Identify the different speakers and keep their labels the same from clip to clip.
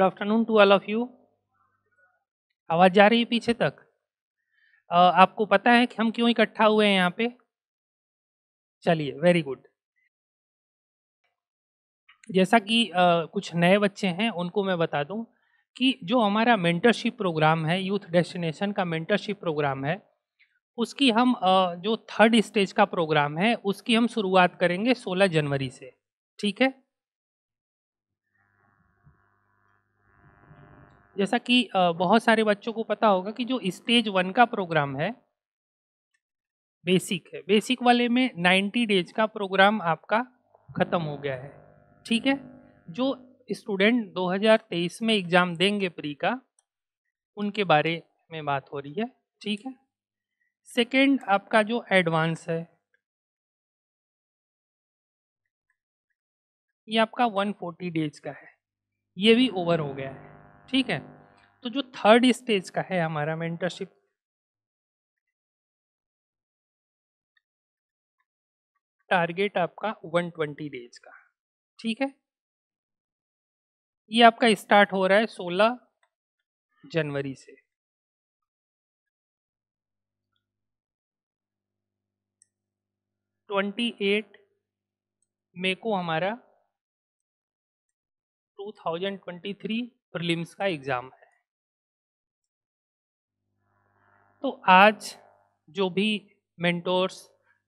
Speaker 1: Good afternoon to all of you. आवाज़ जा रही है पीछे तक? आपको पता है कि हम क्यों इकट्ठा हुए हैं यहाँ पे? चलिए, वेरी गुड। जैसा कि कुछ नए बच्चे हैं उनको मैं बता दूं कि जो हमारा मेंटरशिप प्रोग्राम है, यूथ डेस्टिनेशन का मेंटरशिप प्रोग्राम है, उसकी हम जो थर्ड स्टेज का प्रोग्राम है उसकी हम शुरुआत करेंगे 16 जनवरी से। ठीक है? जैसा कि बहुत सारे बच्चों को पता होगा कि जो स्टेज 1 का प्रोग्राम है बेसिक है, बेसिक वाले में 90 डेज का प्रोग्राम आपका ख़त्म हो गया है। ठीक है? जो स्टूडेंट 2023 में एग्ज़ाम देंगे प्री का, उनके बारे में बात हो रही है। ठीक है? सेकेंड आपका जो एडवांस है, ये आपका 140 डेज का है, ये भी ओवर हो गया है। ठीक है? तो जो थर्ड स्टेज का है हमारा मेंटरशिप, टारगेट आपका 120 डेज का। ठीक है? ये आपका स्टार्ट हो रहा है 16 जनवरी से। 28 मई को हमारा 2023 प्रीलिम्स का एग्ज़ाम है। तो आज जो भी मेंटोर्स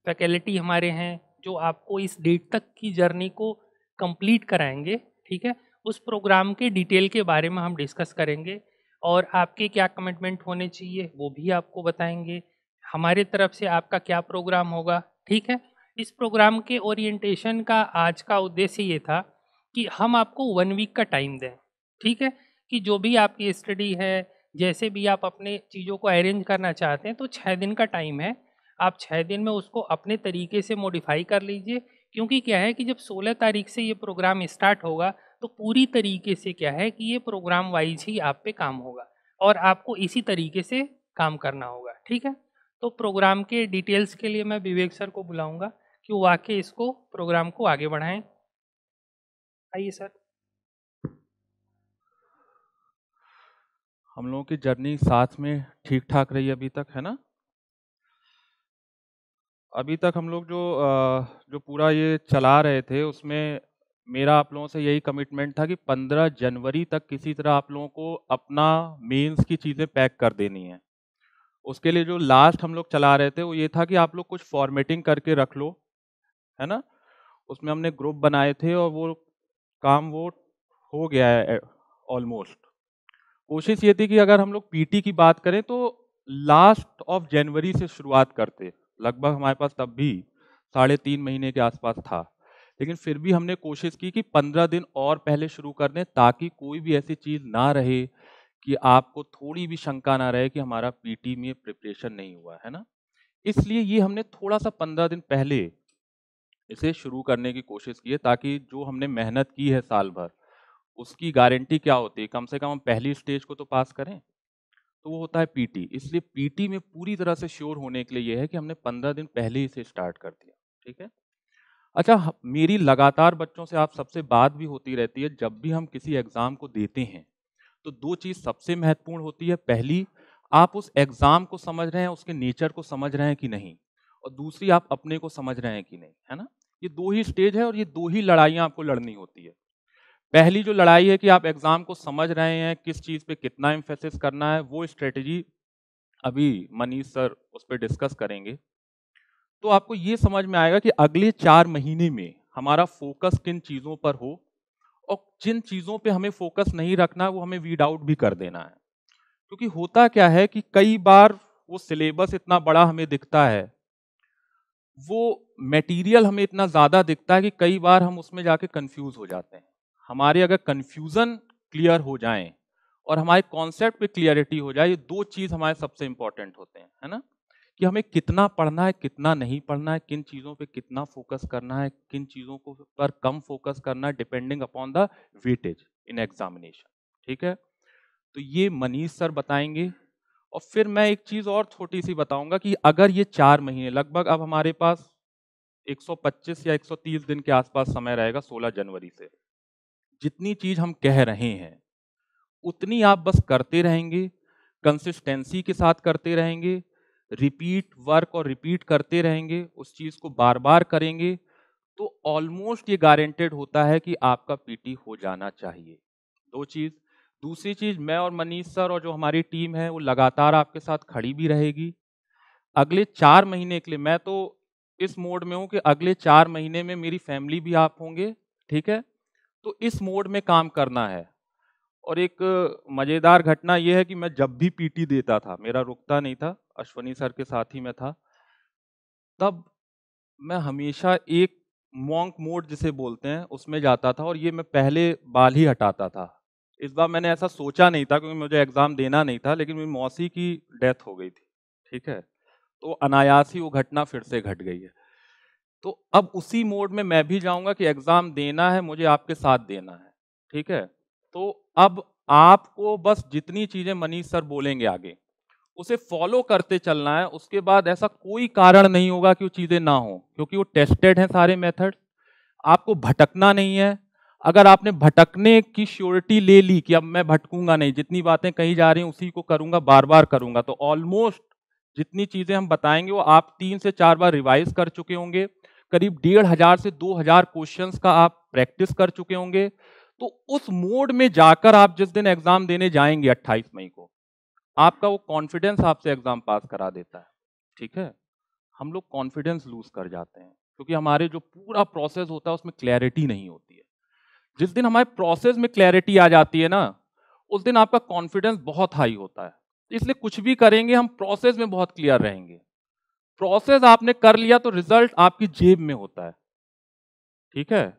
Speaker 1: फैकल्टी हमारे हैं जो आपको इस डेट तक की जर्नी को कंप्लीट कराएंगे, ठीक है, उस प्रोग्राम के डिटेल के बारे में हम डिस्कस करेंगे और आपके क्या कमिटमेंट होने चाहिए वो भी आपको बताएंगे। हमारे तरफ से आपका क्या प्रोग्राम होगा। ठीक है? इस प्रोग्राम के ओरिएंटेशन का आज का उद्देश्य ये था कि हम आपको 1 वीक का टाइम दें। ठीक है? कि जो भी आपकी स्टडी है, जैसे भी आप अपने चीज़ों को अरेंज करना चाहते हैं, तो 6 दिन का टाइम है। आप 6 दिन में उसको अपने तरीके से मॉडिफाई कर लीजिए, क्योंकि क्या है कि जब 16 तारीख से ये प्रोग्राम स्टार्ट होगा तो पूरी तरीके से क्या है कि ये प्रोग्राम वाइज ही आप पे काम होगा और आपको इसी तरीके से काम करना होगा। ठीक है? तो प्रोग्राम के डिटेल्स के लिए मैं विवेक सर को बुलाऊंगा कि वो आके इसको प्रोग्राम को आगे बढ़ाएं। आइए सर।
Speaker 2: हम लोगों की जर्नी साथ में ठीक ठाक रही अभी तक, है ना? अभी तक हम लोग जो पूरा ये चला रहे थे उसमें मेरा आप लोगों से यही कमिटमेंट था कि 15 जनवरी तक किसी तरह आप लोगों को अपना मेंस की चीज़ें पैक कर देनी है। उसके लिए जो लास्ट हम लोग चला रहे थे वो ये था कि आप लोग कुछ फॉर्मेटिंग करके रख लो, है ना? उसमें हमने ग्रुप बनाए थे और वो काम वो हो गया है ऑलमोस्ट। कोशिश ये थी कि अगर हम लोग पीटी की बात करें तो लास्ट ऑफ जनवरी से शुरुआत करते, लगभग हमारे पास तब भी 3.5 महीने के आसपास था, लेकिन फिर भी हमने कोशिश की कि 15 दिन और पहले शुरू कर दें ताकि कोई भी ऐसी चीज़ ना रहे कि आपको थोड़ी भी शंका ना रहे कि हमारा पीटी में प्रिपरेशन नहीं हुआ है ना। इसलिए ये हमने थोड़ा सा 15 दिन पहले इसे शुरू करने की कोशिश की है ताकि जो हमने मेहनत की है साल भर उसकी गारंटी क्या होती है, कम से कम हम पहली स्टेज को तो पास करें, तो वो होता है पीटी। इसलिए पीटी में पूरी तरह से श्योर होने के लिए ये है कि हमने 15 दिन पहले ही इसे स्टार्ट कर दिया। ठीक है? अच्छा, मेरी लगातार बच्चों से आप सबसे बात भी होती रहती है, जब भी हम किसी एग्जाम को देते हैं तो दो चीज सबसे महत्वपूर्ण होती है। पहली, आप उस एग्जाम को समझ रहे हैं, उसके नेचर को समझ रहे हैं कि नहीं, और दूसरी, आप अपने को समझ रहे हैं कि नहीं, है ना? ये दो ही स्टेज है और ये दो ही लड़ाइयां आपको लड़नी होती है। पहली जो लड़ाई है कि आप एग्जाम को समझ रहे हैं, किस चीज पे कितना एम्फेसिस करना है, वो स्ट्रेटेजी अभी मनीष सर उस पर डिस्कस करेंगे। तो आपको ये समझ में आएगा कि अगले 4 महीने में हमारा फोकस किन चीजों पर हो और जिन चीजों पे हमें फोकस नहीं रखना वो हमें वीड आउट भी कर देना है। क्योंकि होता क्या है कि कई बार वो सिलेबस इतना बड़ा हमें दिखता है, वो मटेरियल हमें इतना ज्यादा दिखता है कि कई बार हम उसमें जाके कंफ्यूज हो जाते हैं। हमारे अगर कंफ्यूजन क्लियर हो जाए और हमारे कॉन्सेप्ट पे क्लियरिटी हो जाए, ये दो चीज हमारे सबसे इंपॉर्टेंट होते हैं, है ना? कि हमें कितना पढ़ना है, कितना नहीं पढ़ना है, किन चीजों पे कितना फोकस करना है, किन चीजों को पर कम फोकस करना है, depending upon the weightage in examination. ठीक है? तो ये मनीष सर बताएंगे। और फिर मैं एक चीज और छोटी सी बताऊंगा कि अगर ये 4 महीने, लगभग अब हमारे पास 125 या 130 दिन के आसपास समय रहेगा 16 जनवरी से, जितनी चीज हम कह रहे हैं उतनी आप बस करते रहेंगे, कंसिस्टेंसी के साथ करते रहेंगे, रिपीट वर्क और रिपीट करते रहेंगे, उस चीज़ को बार बार करेंगे, तो ऑलमोस्ट ये गारंटेड होता है कि आपका पीटी हो जाना चाहिए। दो चीज़। दूसरी चीज़, मैं और मनीष सर और जो हमारी टीम है वो लगातार आपके साथ खड़ी भी रहेगी। अगले 4 महीने के लिए मैं तो इस मोड में हूँ कि अगले 4 महीने में मेरी फैमिली भी आप होंगे, ठीक है? तो इस मोड में काम करना है। और एक मज़ेदार घटना ये है कि मैं जब भी पीटी देता था, मेरा रुकता नहीं था, अश्वनी सर के साथ ही मैं था, तब मैं हमेशा एक मॉन्क मोड जिसे बोलते हैं उसमें जाता था और ये मैं पहले बाल ही हटाता था। इस बार मैंने ऐसा सोचा नहीं था क्योंकि मुझे एग्ज़ाम देना नहीं था, लेकिन मेरी मौसी की डेथ हो गई थी, ठीक है? तो अनायास ही वो घटना फिर से घट गई है। तो अब उसी मोड में मैं भी जाऊँगा कि एग्ज़ाम देना है, मुझे आपके साथ देना है, ठीक है? तो अब आपको बस जितनी चीज़ें मनीष सर बोलेंगे आगे, उसे फॉलो करते चलना है। उसके बाद ऐसा कोई कारण नहीं होगा कि वो चीज़ें ना हों, क्योंकि वो टेस्टेड हैं सारे मेथड। आपको भटकना नहीं है। अगर आपने भटकने की श्योरिटी ले ली कि अब मैं भटकूंगा नहीं, जितनी बातें कही जा रही हैं उसी को करूंगा, बार बार करूंगा, तो ऑलमोस्ट जितनी चीजें हम बताएंगे वो आप 3 से 4 बार रिवाइज कर चुके होंगे। करीब 1500 से 2000 क्वेश्चंस का आप प्रैक्टिस कर चुके होंगे। तो उस मोड में जाकर आप जिस दिन एग्जाम देने जाएंगे 28 मई को, आपका वो कॉन्फिडेंस आपसे एग्जाम पास करा देता है, ठीक है? हम लोग कॉन्फिडेंस लूज कर जाते हैं क्योंकि हमारे जो पूरा प्रोसेस होता है उसमें क्लैरिटी नहीं होती है। जिस दिन हमारे प्रोसेस में क्लैरिटी आ जाती है ना, उस दिन आपका कॉन्फिडेंस बहुत हाई होता है। इसलिए कुछ भी करेंगे हम प्रोसेस में बहुत क्लियर रहेंगे। प्रोसेस आपने कर लिया तो रिजल्ट आपकी जेब में होता है, ठीक है?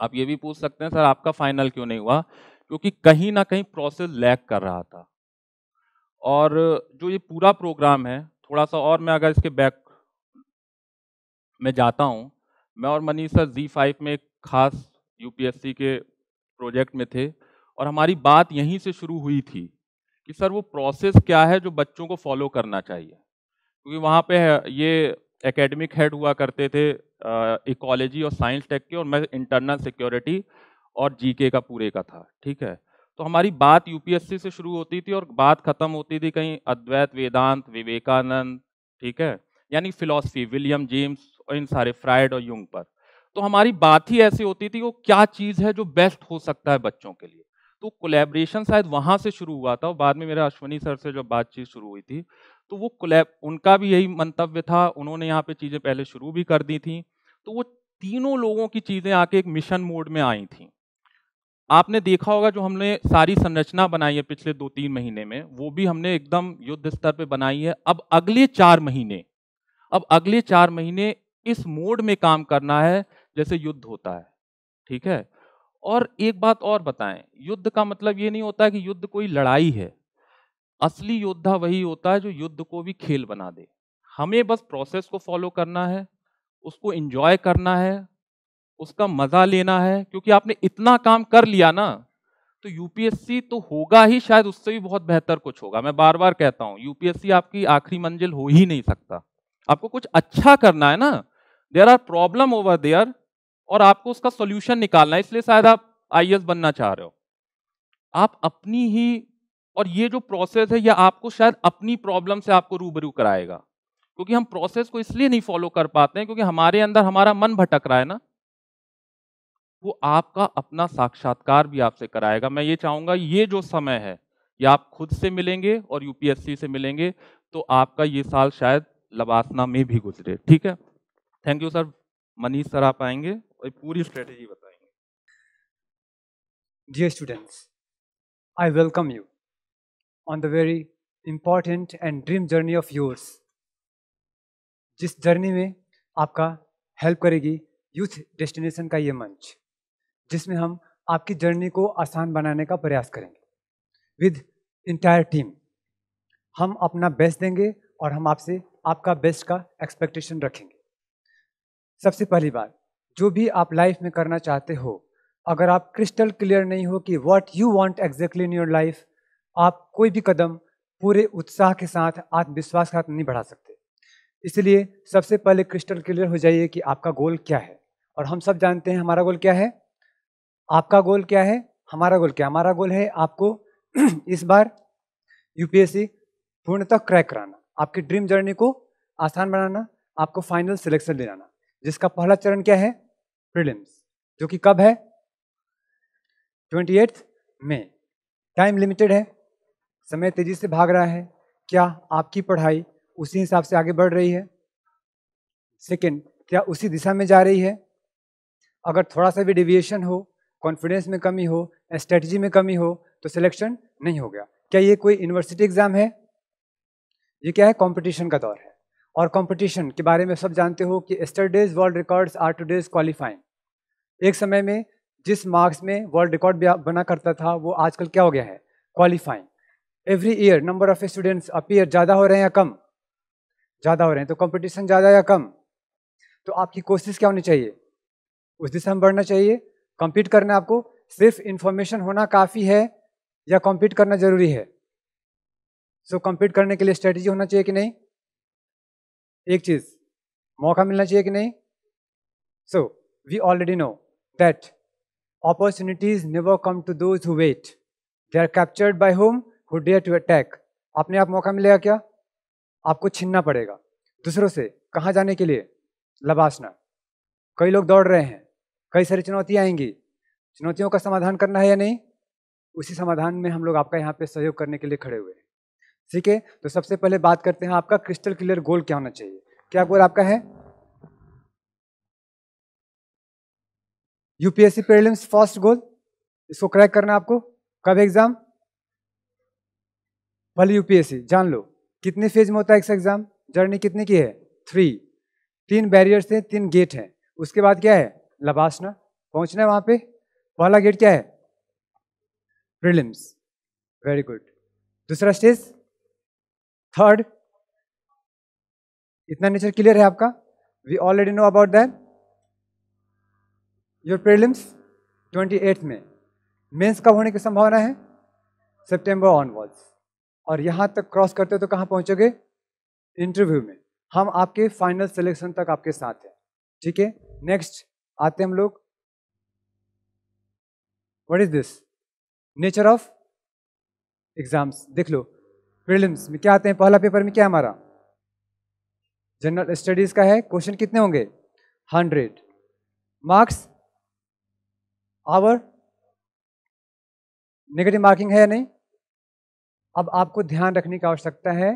Speaker 2: आप ये भी पूछ सकते हैं सर आपका फाइनल क्यों नहीं हुआ? क्योंकि कहीं ना कहीं प्रोसेस लैग कर रहा था। और जो ये पूरा प्रोग्राम है, थोड़ा सा और मैं अगर इसके बैक में जाता हूँ, मैं और मनीष सर Z5 में एक खास यूपीएससी के प्रोजेक्ट में थे और हमारी बात यहीं से शुरू हुई थी कि सर वो प्रोसेस क्या है जो बच्चों को फॉलो करना चाहिए। क्योंकि वहाँ पे ये एकेडमिक हेड हुआ करते थे इकोलॉजी और साइंस टेक के, और मैं इंटरनल सिक्योरिटी और जीके का पूरे का था, ठीक है? तो हमारी बात यूपीएससी से शुरू होती थी और बात खत्म होती थी कहीं अद्वैत वेदांत, विवेकानंद, ठीक है, यानी फिलॉसफी, विलियम जेम्स और इन सारे फ्रायड और युंग पर। तो हमारी बात ही ऐसी होती थी वो क्या चीज़ है जो बेस्ट हो सकता है बच्चों के लिए। तो कोलैबोरेशन शायद वहाँ से शुरू हुआ था और बाद में मेरा अश्वनी सर से जब बातचीत शुरू हुई थी तो वो कोलैब, उनका भी यही मंतव्य था, उन्होंने यहाँ पे चीज़ें पहले शुरू भी कर दी थी। तो वो तीनों लोगों की चीज़ें आके एक मिशन मोड में आई थी। आपने देखा होगा जो हमने सारी संरचना बनाई है पिछले 2-3 महीने में, वो भी हमने एकदम युद्ध स्तर पे बनाई है। अब अगले 4 महीने इस मोड में काम करना है जैसे युद्ध होता है, ठीक है? और एक बात और बताएं, युद्ध का मतलब ये नहीं होता है कि युद्ध कोई लड़ाई है। असली योद्धा वही होता है जो युद्ध को भी खेल बना दे। हमें बस प्रोसेस को फॉलो करना है, उसको एंजॉय करना है, उसका मजा लेना है, क्योंकि आपने इतना काम कर लिया ना, तो यूपीएससी तो होगा ही, शायद उससे भी बहुत बेहतर कुछ होगा। मैं बार बार कहता हूं यूपीएससी आपकी आखिरी मंजिल हो ही नहीं सकता। आपको कुछ अच्छा करना है ना, there are problem over there, और आपको उसका सोल्यूशन निकालना है। इसलिए शायद आप आईएएस बनना चाह रहे हो। आप अपनी ही, और ये जो प्रोसेस है ये आपको शायद अपनी प्रॉब्लम से आपको रूबरू कराएगा, क्योंकि हम प्रोसेस को इसलिए नहीं फॉलो कर पाते हैं क्योंकि हमारे अंदर हमारा मन भटक रहा है ना। वो आपका अपना साक्षात्कार भी आपसे कराएगा। मैं ये चाहूंगा ये जो समय है ये आप खुद से मिलेंगे और यूपीएससी से मिलेंगे, तो आपका ये साल शायद लबासना में भी गुजरे, ठीक है? Thank you sir. Manish sir आप आएंगे और पूरी स्ट्रेटेजी बताएंगे।
Speaker 3: Dear students, I welcome you on the very important and dream journey of yours. जिस जर्नी में आपका हेल्प करेगी यूथ डेस्टिनेशन का ये मंच, जिसमें हम आपकी जर्नी को आसान बनाने का प्रयास करेंगे विद इंटायर टीम। हम अपना बेस्ट देंगे और हम आपसे आपका बेस्ट का एक्सपेक्टेशन रखेंगे। सबसे पहली बात, जो भी आप लाइफ में करना चाहते हो, अगर आप क्रिस्टल क्लियर नहीं हो कि what you want exactly in your life, आप कोई भी कदम पूरे उत्साह के साथ, आत्मविश्वास के साथ नहीं बढ़ा सकते। इसलिए सबसे पहले क्रिस्टल क्लियर हो जाइए कि आपका गोल क्या है। और हम सब जानते हैं हमारा गोल क्या है। आपका गोल क्या है? हमारा गोल क्या? हमारा गोल है आपको इस बार यूपीएससी पूर्णतः क्रैक कराना, आपकी ड्रीम जर्नी को आसान बनाना, आपको फाइनल सिलेक्शन दिलाना, जिसका पहला चरण क्या है? प्रीलिम्स, जो कि कब है? 28 मई। टाइम लिमिटेड है, समय तेजी से भाग रहा है। क्या आपकी पढ़ाई उसी हिसाब से आगे बढ़ रही है? सेकंड, क्या उसी दिशा में जा रही है? अगर थोड़ा सा भी डेविएशन हो, कॉन्फिडेंस में कमी हो, स्ट्रेटजी में कमी हो, तो सिलेक्शन नहीं हो गया। क्या ये कोई यूनिवर्सिटी एग्जाम है? ये क्या है? कंपटीशन का दौर है। और कंपटीशन के बारे में सब जानते हो कि yesterday's world records are today's qualifying. एक समय में जिस मार्क्स में वर्ल्ड रिकॉर्ड बना करता था, वो आजकल क्या हो गया है? Qualifying. Every year number of students appear ज़्यादा हो रहे हैं या कम? ज़्यादा हो रहे हैं। तो कंपटीशन ज़्यादा या कम? तो आपकी कोशिश क्या होनी चाहिए? उस दिशा में बढ़ना चाहिए, कम्पीट करना है आपको। सिर्फ इंफॉर्मेशन होना काफ़ी है या कम्पीट करना जरूरी है? सो कम्पीट करने के लिए स्ट्रेटजी होना चाहिए कि नहीं? एक चीज़, मौका मिलना चाहिए कि नहीं? So we already know that opportunities never come to those who wait. They are captured by whom? Who dare to attack. अपने आप मौका मिलेगा क्या? आपको छीनना पड़ेगा दूसरों से। कहाँ जाने के लिए? लबासना। कई लोग दौड़ रहे हैं, कई सारी चुनौतियाँ आएंगी, चुनौतियों का समाधान करना है या नहीं? उसी समाधान में हम लोग आपका यहाँ पे सहयोग करने के लिए खड़े हुए हैं। ठीक है, तो सबसे पहले बात करते हैं आपका क्रिस्टल क्लियर गोल क्या होना चाहिए। क्या गोल आपका है? यूपीएससी प्रीलिम्स फर्स्ट गोल, इसको क्रैक करना आपको। कब एग्जाम? पहले यूपीएससी जान लो कितने फेज में होता है एग्जाम। जर्नी कितने की है? 3 बैरियर्स हैं, 3 गेट हैं। उसके बाद क्या है? लबासना, पहुंचना है वहां पे। पहला गेट क्या है? Prelims, very good. दूसरा स्टेज, थर्ड, इतना नेचर क्लियर है आपका? We already know about that. Your prelims 28 में, मेंस कब होने की संभावना है? सितंबर ऑनवर्ड्स। और यहां तक क्रॉस करते हो तो कहां पहुंचोगे? इंटरव्यू में। हम आपके फाइनल सिलेक्शन तक आपके साथ हैं। ठीक है, नेक्स्ट आते हम लोग। What is this? Nature of exams. देख लो प्रीलिम्स में क्या आते हैं। पहला पेपर में क्या हमारा? जनरल स्टडीज का है। क्वेश्चन कितने होंगे? 100 मार्क्स। आवर नेगेटिव मार्किंग है या नहीं? अब आपको ध्यान रखने की आवश्यकता है।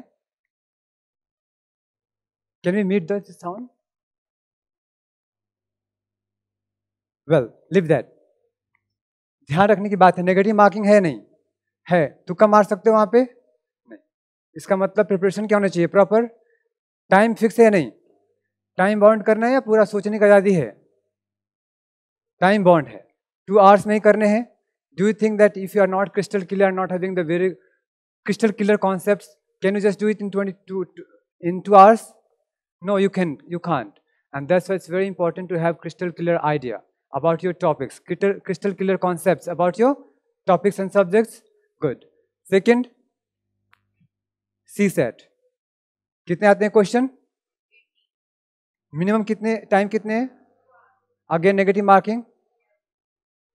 Speaker 3: Can we meet the sound? Well, leave that. ध्यान रखने की बात है। नेगेटिव मार्किंग है या नहीं? है। तुक्का मार सकते हो वहां पे? नहीं। इसका मतलब प्रिपरेशन क्या होना चाहिए? प्रॉपर। टाइम फिक्स है या नहीं? टाइम बाउंड करना है या पूरा सोचने की आजादी है? टाइम बाउंड है, 2 आवर्स में ही करने हैं। Do you think that if you are not crystal clear, not having the very crystal clear concepts, can you just do it in 2 hours? No, you can't. And that's why it's very important to have crystal clear idea about your topics, crystal clear concepts about your topics and subjects. Good. Second, CSAT. कितने आते हैं question? Minimum कितने, time कितने हैं? Again negative marking.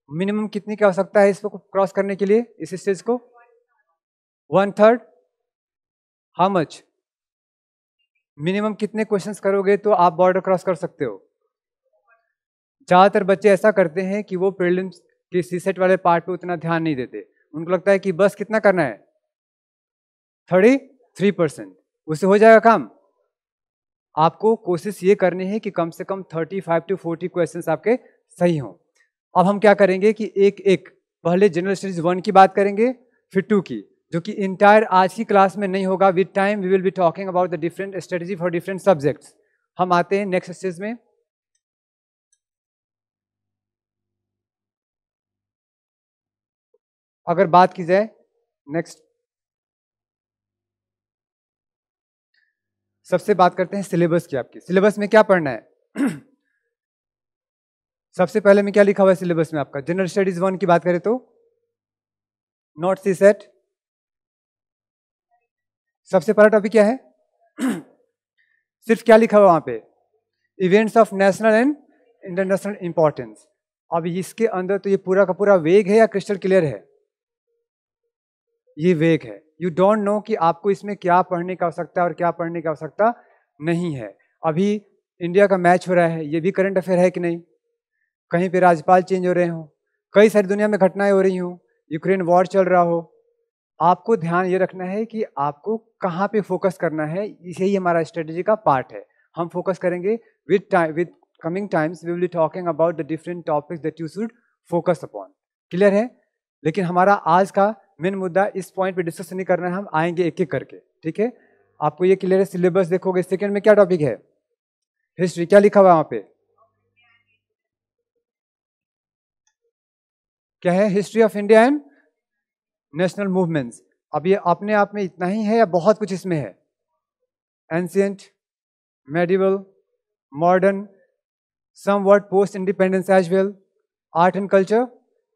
Speaker 3: Minimum कितनी की आवश्यकता है इसको क्रॉस करने के लिए, इस स्टेज को? 1/3। How much? मिनिमम कितने क्वेश्चंस करोगे तो आप बॉर्डर क्रॉस कर सकते हो? ज्यादातर बच्चे ऐसा करते हैं कि वो प्रीलिम्स के सीसेट वाले पार्ट पे उतना ध्यान नहीं देते। उनको लगता है कि बस कितना करना है, 33%, उससे हो जाएगा काम। आपको कोशिश ये करनी है कि कम से कम 35 to 40 क्वेश्चंस आपके सही हों। अब हम क्या करेंगे कि एक एक पहले जनरल स्टडीज 1 की बात करेंगे, फिर 2 की, जो कि इंटायर आज की क्लास में नहीं होगा। With time we will be talking about the different strategy for different subjects. हम आते हैं नेक्स्ट स्टेज में। अगर बात की जाए नेक्स्ट, सबसे बात करते हैं सिलेबस की। आपकी सिलेबस में क्या पढ़ना है? सबसे पहले में क्या लिखा हुआ है सिलेबस में आपका? जनरल स्टडीज 1 की बात करें तो नॉट सीसेट। सबसे पहला टॉपिक क्या है? सिर्फ क्या लिखा हुआ वहां पे? Events of national and international importance. अब इसके अंदर तो ये पूरा का पूरा वेग है या क्रिस्टल क्लियर है? ये वेग है। यू डोंट नो कि आपको इसमें क्या पढ़ने की आवश्यकता है और क्या पढ़ने की आवश्यकता नहीं है। अभी इंडिया का मैच हो रहा है, ये भी करंट अफेयर है कि नहीं? कहीं पे राज्यपाल चेंज हो रहे हो, कई सारी दुनिया में घटनाएं हो रही हो, यूक्रेन वॉर चल रहा हो, आपको ध्यान ये रखना है कि आपको कहाँ पे फोकस करना है। यही हमारा स्ट्रेटेजी का पार्ट है। हम फोकस करेंगे with coming times we will be talking about the different topics that you should focus upon. Clear है? लेकिन हमारा आज का मेन मुद्दा इस पॉइंट पे डिस्कस नहीं करना है, हम आएंगे एक एक करके। ठीक है, आपको ये क्लियर है? सिलेबस देखोगे, सेकंड में क्या टॉपिक है? हिस्ट्री। क्या लिखा हुआ है वहां पे? क्या है? History of India and national movements. अब ये अपने आप में इतना ही है या बहुत कुछ इसमें है? Ancient, medieval, modern, somewhat post independence as well, art and culture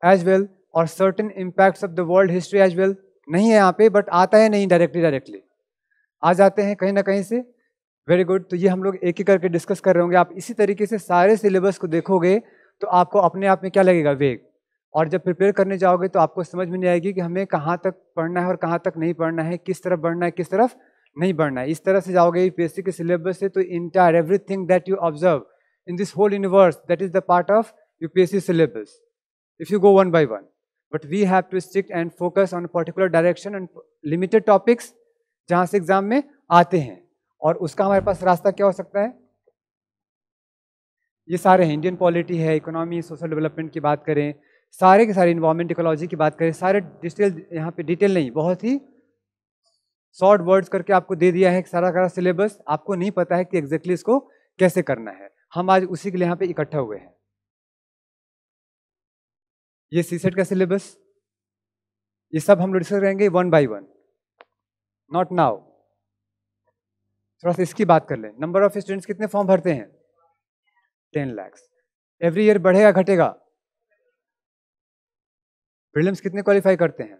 Speaker 3: as well, और certain impacts of the world history as well. नहीं है यहाँ पे, बट आता है नहीं डायरेक्टली आ जाते हैं कहीं ना कहीं से। Very good. तो ये हम लोग एक एक करके डिस्कस कर रहे होंगे। आप इसी तरीके से सारे सिलेबस को देखोगे तो आपको अपने आप में क्या लगेगा? वेग। और जब प्रिपेयर करने जाओगे तो आपको समझ में नहीं आएगी कि हमें कहाँ तक पढ़ना है और कहाँ तक नहीं पढ़ना है, किस तरफ बढ़ना है किस तरफ नहीं बढ़ना है। इस तरह से जाओगे यूपीएससी के सिलेबस से तो entire everything that you observe in this whole universe that is the part of UPSC syllabus if you go one by one, but we have to stick and focus on a particular direction and limited topics जहाँ से exam में आते हैं। और उसका हमारे पास रास्ता क्या हो सकता है? ये सारे हैं, इंडियन पॉलिटी है, इकोनॉमी, सोशल डेवलपमेंट की बात करें, सारे के सारे, इन्वायरमेंट, इकोलॉजी की बात करें, सारे डिटेल, यहाँ पे डिटेल नहीं, बहुत ही शॉर्ट वर्ड्स करके आपको दे दिया है सारा का सिलेबस। आपको नहीं पता है कि एग्जैक्टली इसको कैसे करना है। हम आज उसी के लिए यहाँ पे इकट्ठा हुए हैं। ये सीसेट का सिलेबस, ये सब हम लोग डिस्कस करेंगे one by one, not now. थोड़ा सा इसकी बात कर लें। नंबर ऑफ स्टूडेंट्स कितने फॉर्म भरते हैं? 10 लाख। एवरी ईयर बढ़ेगा घटेगा? प्रीलिम्स कितने क्वालिफाई करते हैं?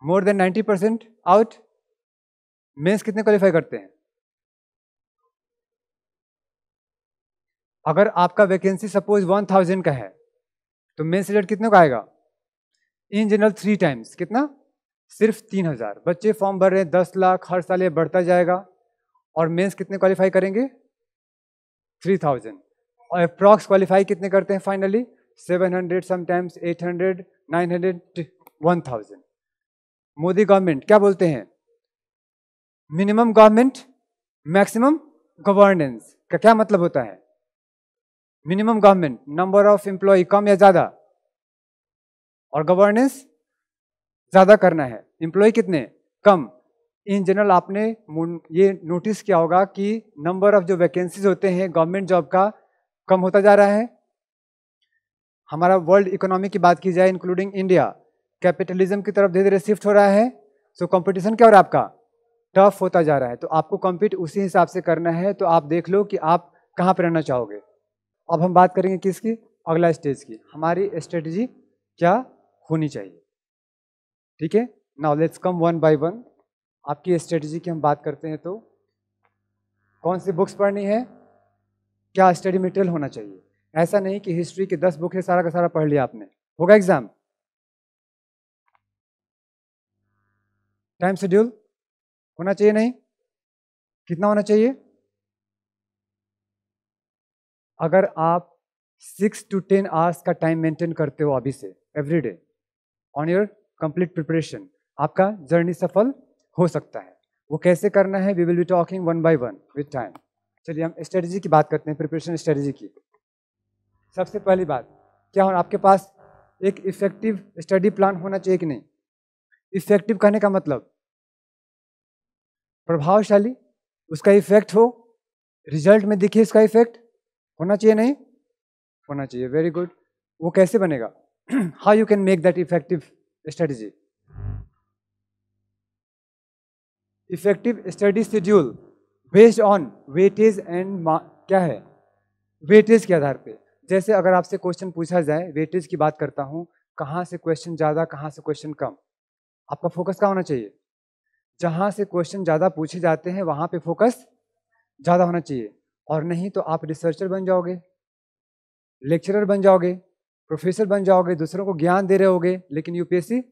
Speaker 3: More than 90% out. मेंस कितने क्वालिफाई करते हैं? अगर आपका वैकेंसी सपोज 1000 का है तो मेंस रिजल्ट कितने का आएगा? In general 3 times. कितना? सिर्फ 3000। बच्चे फॉर्म भर रहे हैं 10 लाख, हर साल ये बढ़ता जाएगा। और मेंस कितने क्वालिफाई करेंगे? 3000। और अप्रॉक्स क्वालिफाई कितने करते हैं फाइनली? 700, समटाइम्स 800, 900, 1000। मोदी गवर्नमेंट क्या बोलते हैं? मिनिमम गवर्नमेंट मैक्सिमम गवर्नेंस का क्या मतलब होता है? Minimum government number of employ कम या ज्यादा, और गवर्नेंस ज्यादा करना है, एम्प्लॉय कितने? कम। इन जनरल आपने ये नोटिस किया होगा कि नंबर ऑफ जो वैकेंसीज होते हैं गवर्नमेंट जॉब का कम होता जा रहा है। हमारा वर्ल्ड इकोनॉमी की बात की जाए इंक्लूडिंग इंडिया, कैपिटलिज्म की तरफ धीरे धीरे शिफ्ट हो रहा है। सो कंपटीशन क्या हो रहा है? आपका टफ होता जा रहा है। तो आपको कम्पीट उसी हिसाब से करना है। तो आप देख लो कि आप कहाँ पर रहना चाहोगे। अब हम बात करेंगे किसकी? अगला स्टेज की। हमारी स्ट्रेटजी क्या होनी चाहिए। ठीक है, now let's come one by one. आपकी स्ट्रेटजी की हम बात करते हैं तो कौन सी बुक्स पढ़नी है, क्या स्टडी मटेरियल होना चाहिए। ऐसा नहीं कि हिस्ट्री के 10 बुक है सारा का सारा पढ़ लिया आपने, होगा एग्जाम। टाइम शेड्यूल होना चाहिए नहीं? कितना होना चाहिए? अगर आप 6 to 10 आवर्स का टाइम मेंटेन करते हो अभी से every day on your complete preparation, आपका जर्नी सफल हो सकता है। वो कैसे करना है we will be talking one by one with time. चलिए हम स्ट्रेटजी की बात करते हैं, प्रिपरेशन स्ट्रेटजी की। सबसे पहली बात क्या हो, आपके पास एक इफेक्टिव स्टडी प्लान होना चाहिए कि नहीं? इफेक्टिव कहने का मतलब प्रभावशाली, उसका इफेक्ट हो, रिजल्ट में दिखे इसका इफेक्ट, होना चाहिए नहीं? होना चाहिए। Very good. वो कैसे बनेगा? How you can make that effective strategy? Effective study schedule based on weightage and क्या है? वेटेज के आधार पे। जैसे अगर आपसे क्वेश्चन पूछा जाए, वेटेज की बात करता हूं, कहां से क्वेश्चन ज्यादा कहां से क्वेश्चन कम, आपका फोकस कहाँ होना चाहिए? जहां से क्वेश्चन ज्यादा पूछे जाते हैं वहां पे फोकस ज़्यादा होना चाहिए, और नहीं तो आप रिसर्चर बन जाओगे, लेक्चरर बन जाओगे, प्रोफेसर बन जाओगे, दूसरों को ज्ञान दे रहे होगे, लेकिन यूपीएससी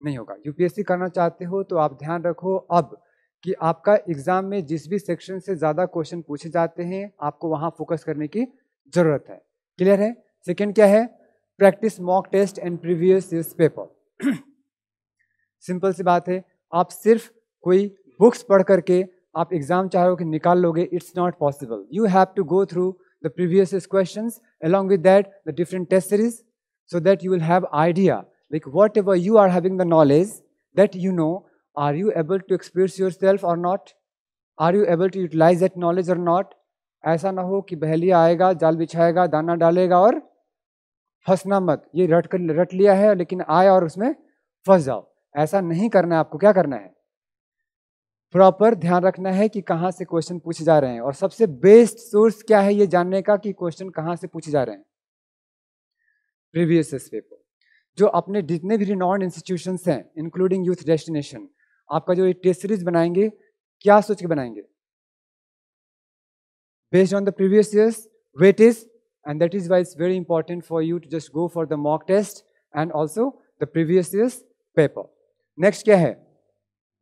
Speaker 3: नहीं होगा। यूपीएससी करना चाहते हो तो आप ध्यान रखो अब कि आपका एग्जाम में जिस भी सेक्शन से ज़्यादा क्वेश्चन पूछे जाते हैं आपको वहाँ फोकस करने की ज़रूरत है। क्लियर है? सेकेंड क्या है? Practice mock test and previous years paper. Simple सी बात है, आप सिर्फ कोई बुक्स पढ़ करके आप एग्जाम चाहो कि निकाल लोगे, it's not possible. You have to go through the previous questions, along with that the different test series, so that you will have idea like whatever you are having the knowledge that you know, are you able to express yourself or not, are you able to utilize that knowledge or not। ऐसा ना हो कि बहेलिया आएगा, जाल बिछाएगा, दाना डालेगा और फंसना मत, ये रट लिया है लेकिन आए और उसमें फंस जाओ। ऐसा नहीं करना है आपको। क्या करना है? प्रॉपर ध्यान रखना है कि कहाँ से क्वेश्चन पूछे जा रहे हैं, और सबसे बेस्ट सोर्स क्या है ये जानने का कि क्वेश्चन कहाँ से पूछे जा रहे हैं। प्रीवियस ईयर पेपर, जो अपने जितने भी रिनॉन्ड इंस्टीट्यूशंस हैं इंक्लूडिंग यूथ डेस्टिनेशन, आपका जो टेस्ट सीरीज बनाएंगे क्या सोच के बनाएंगे? Based on the previous years weightage, and that is why it's very important for you to just go for the mock test and also the previous years paper. Next क्या है?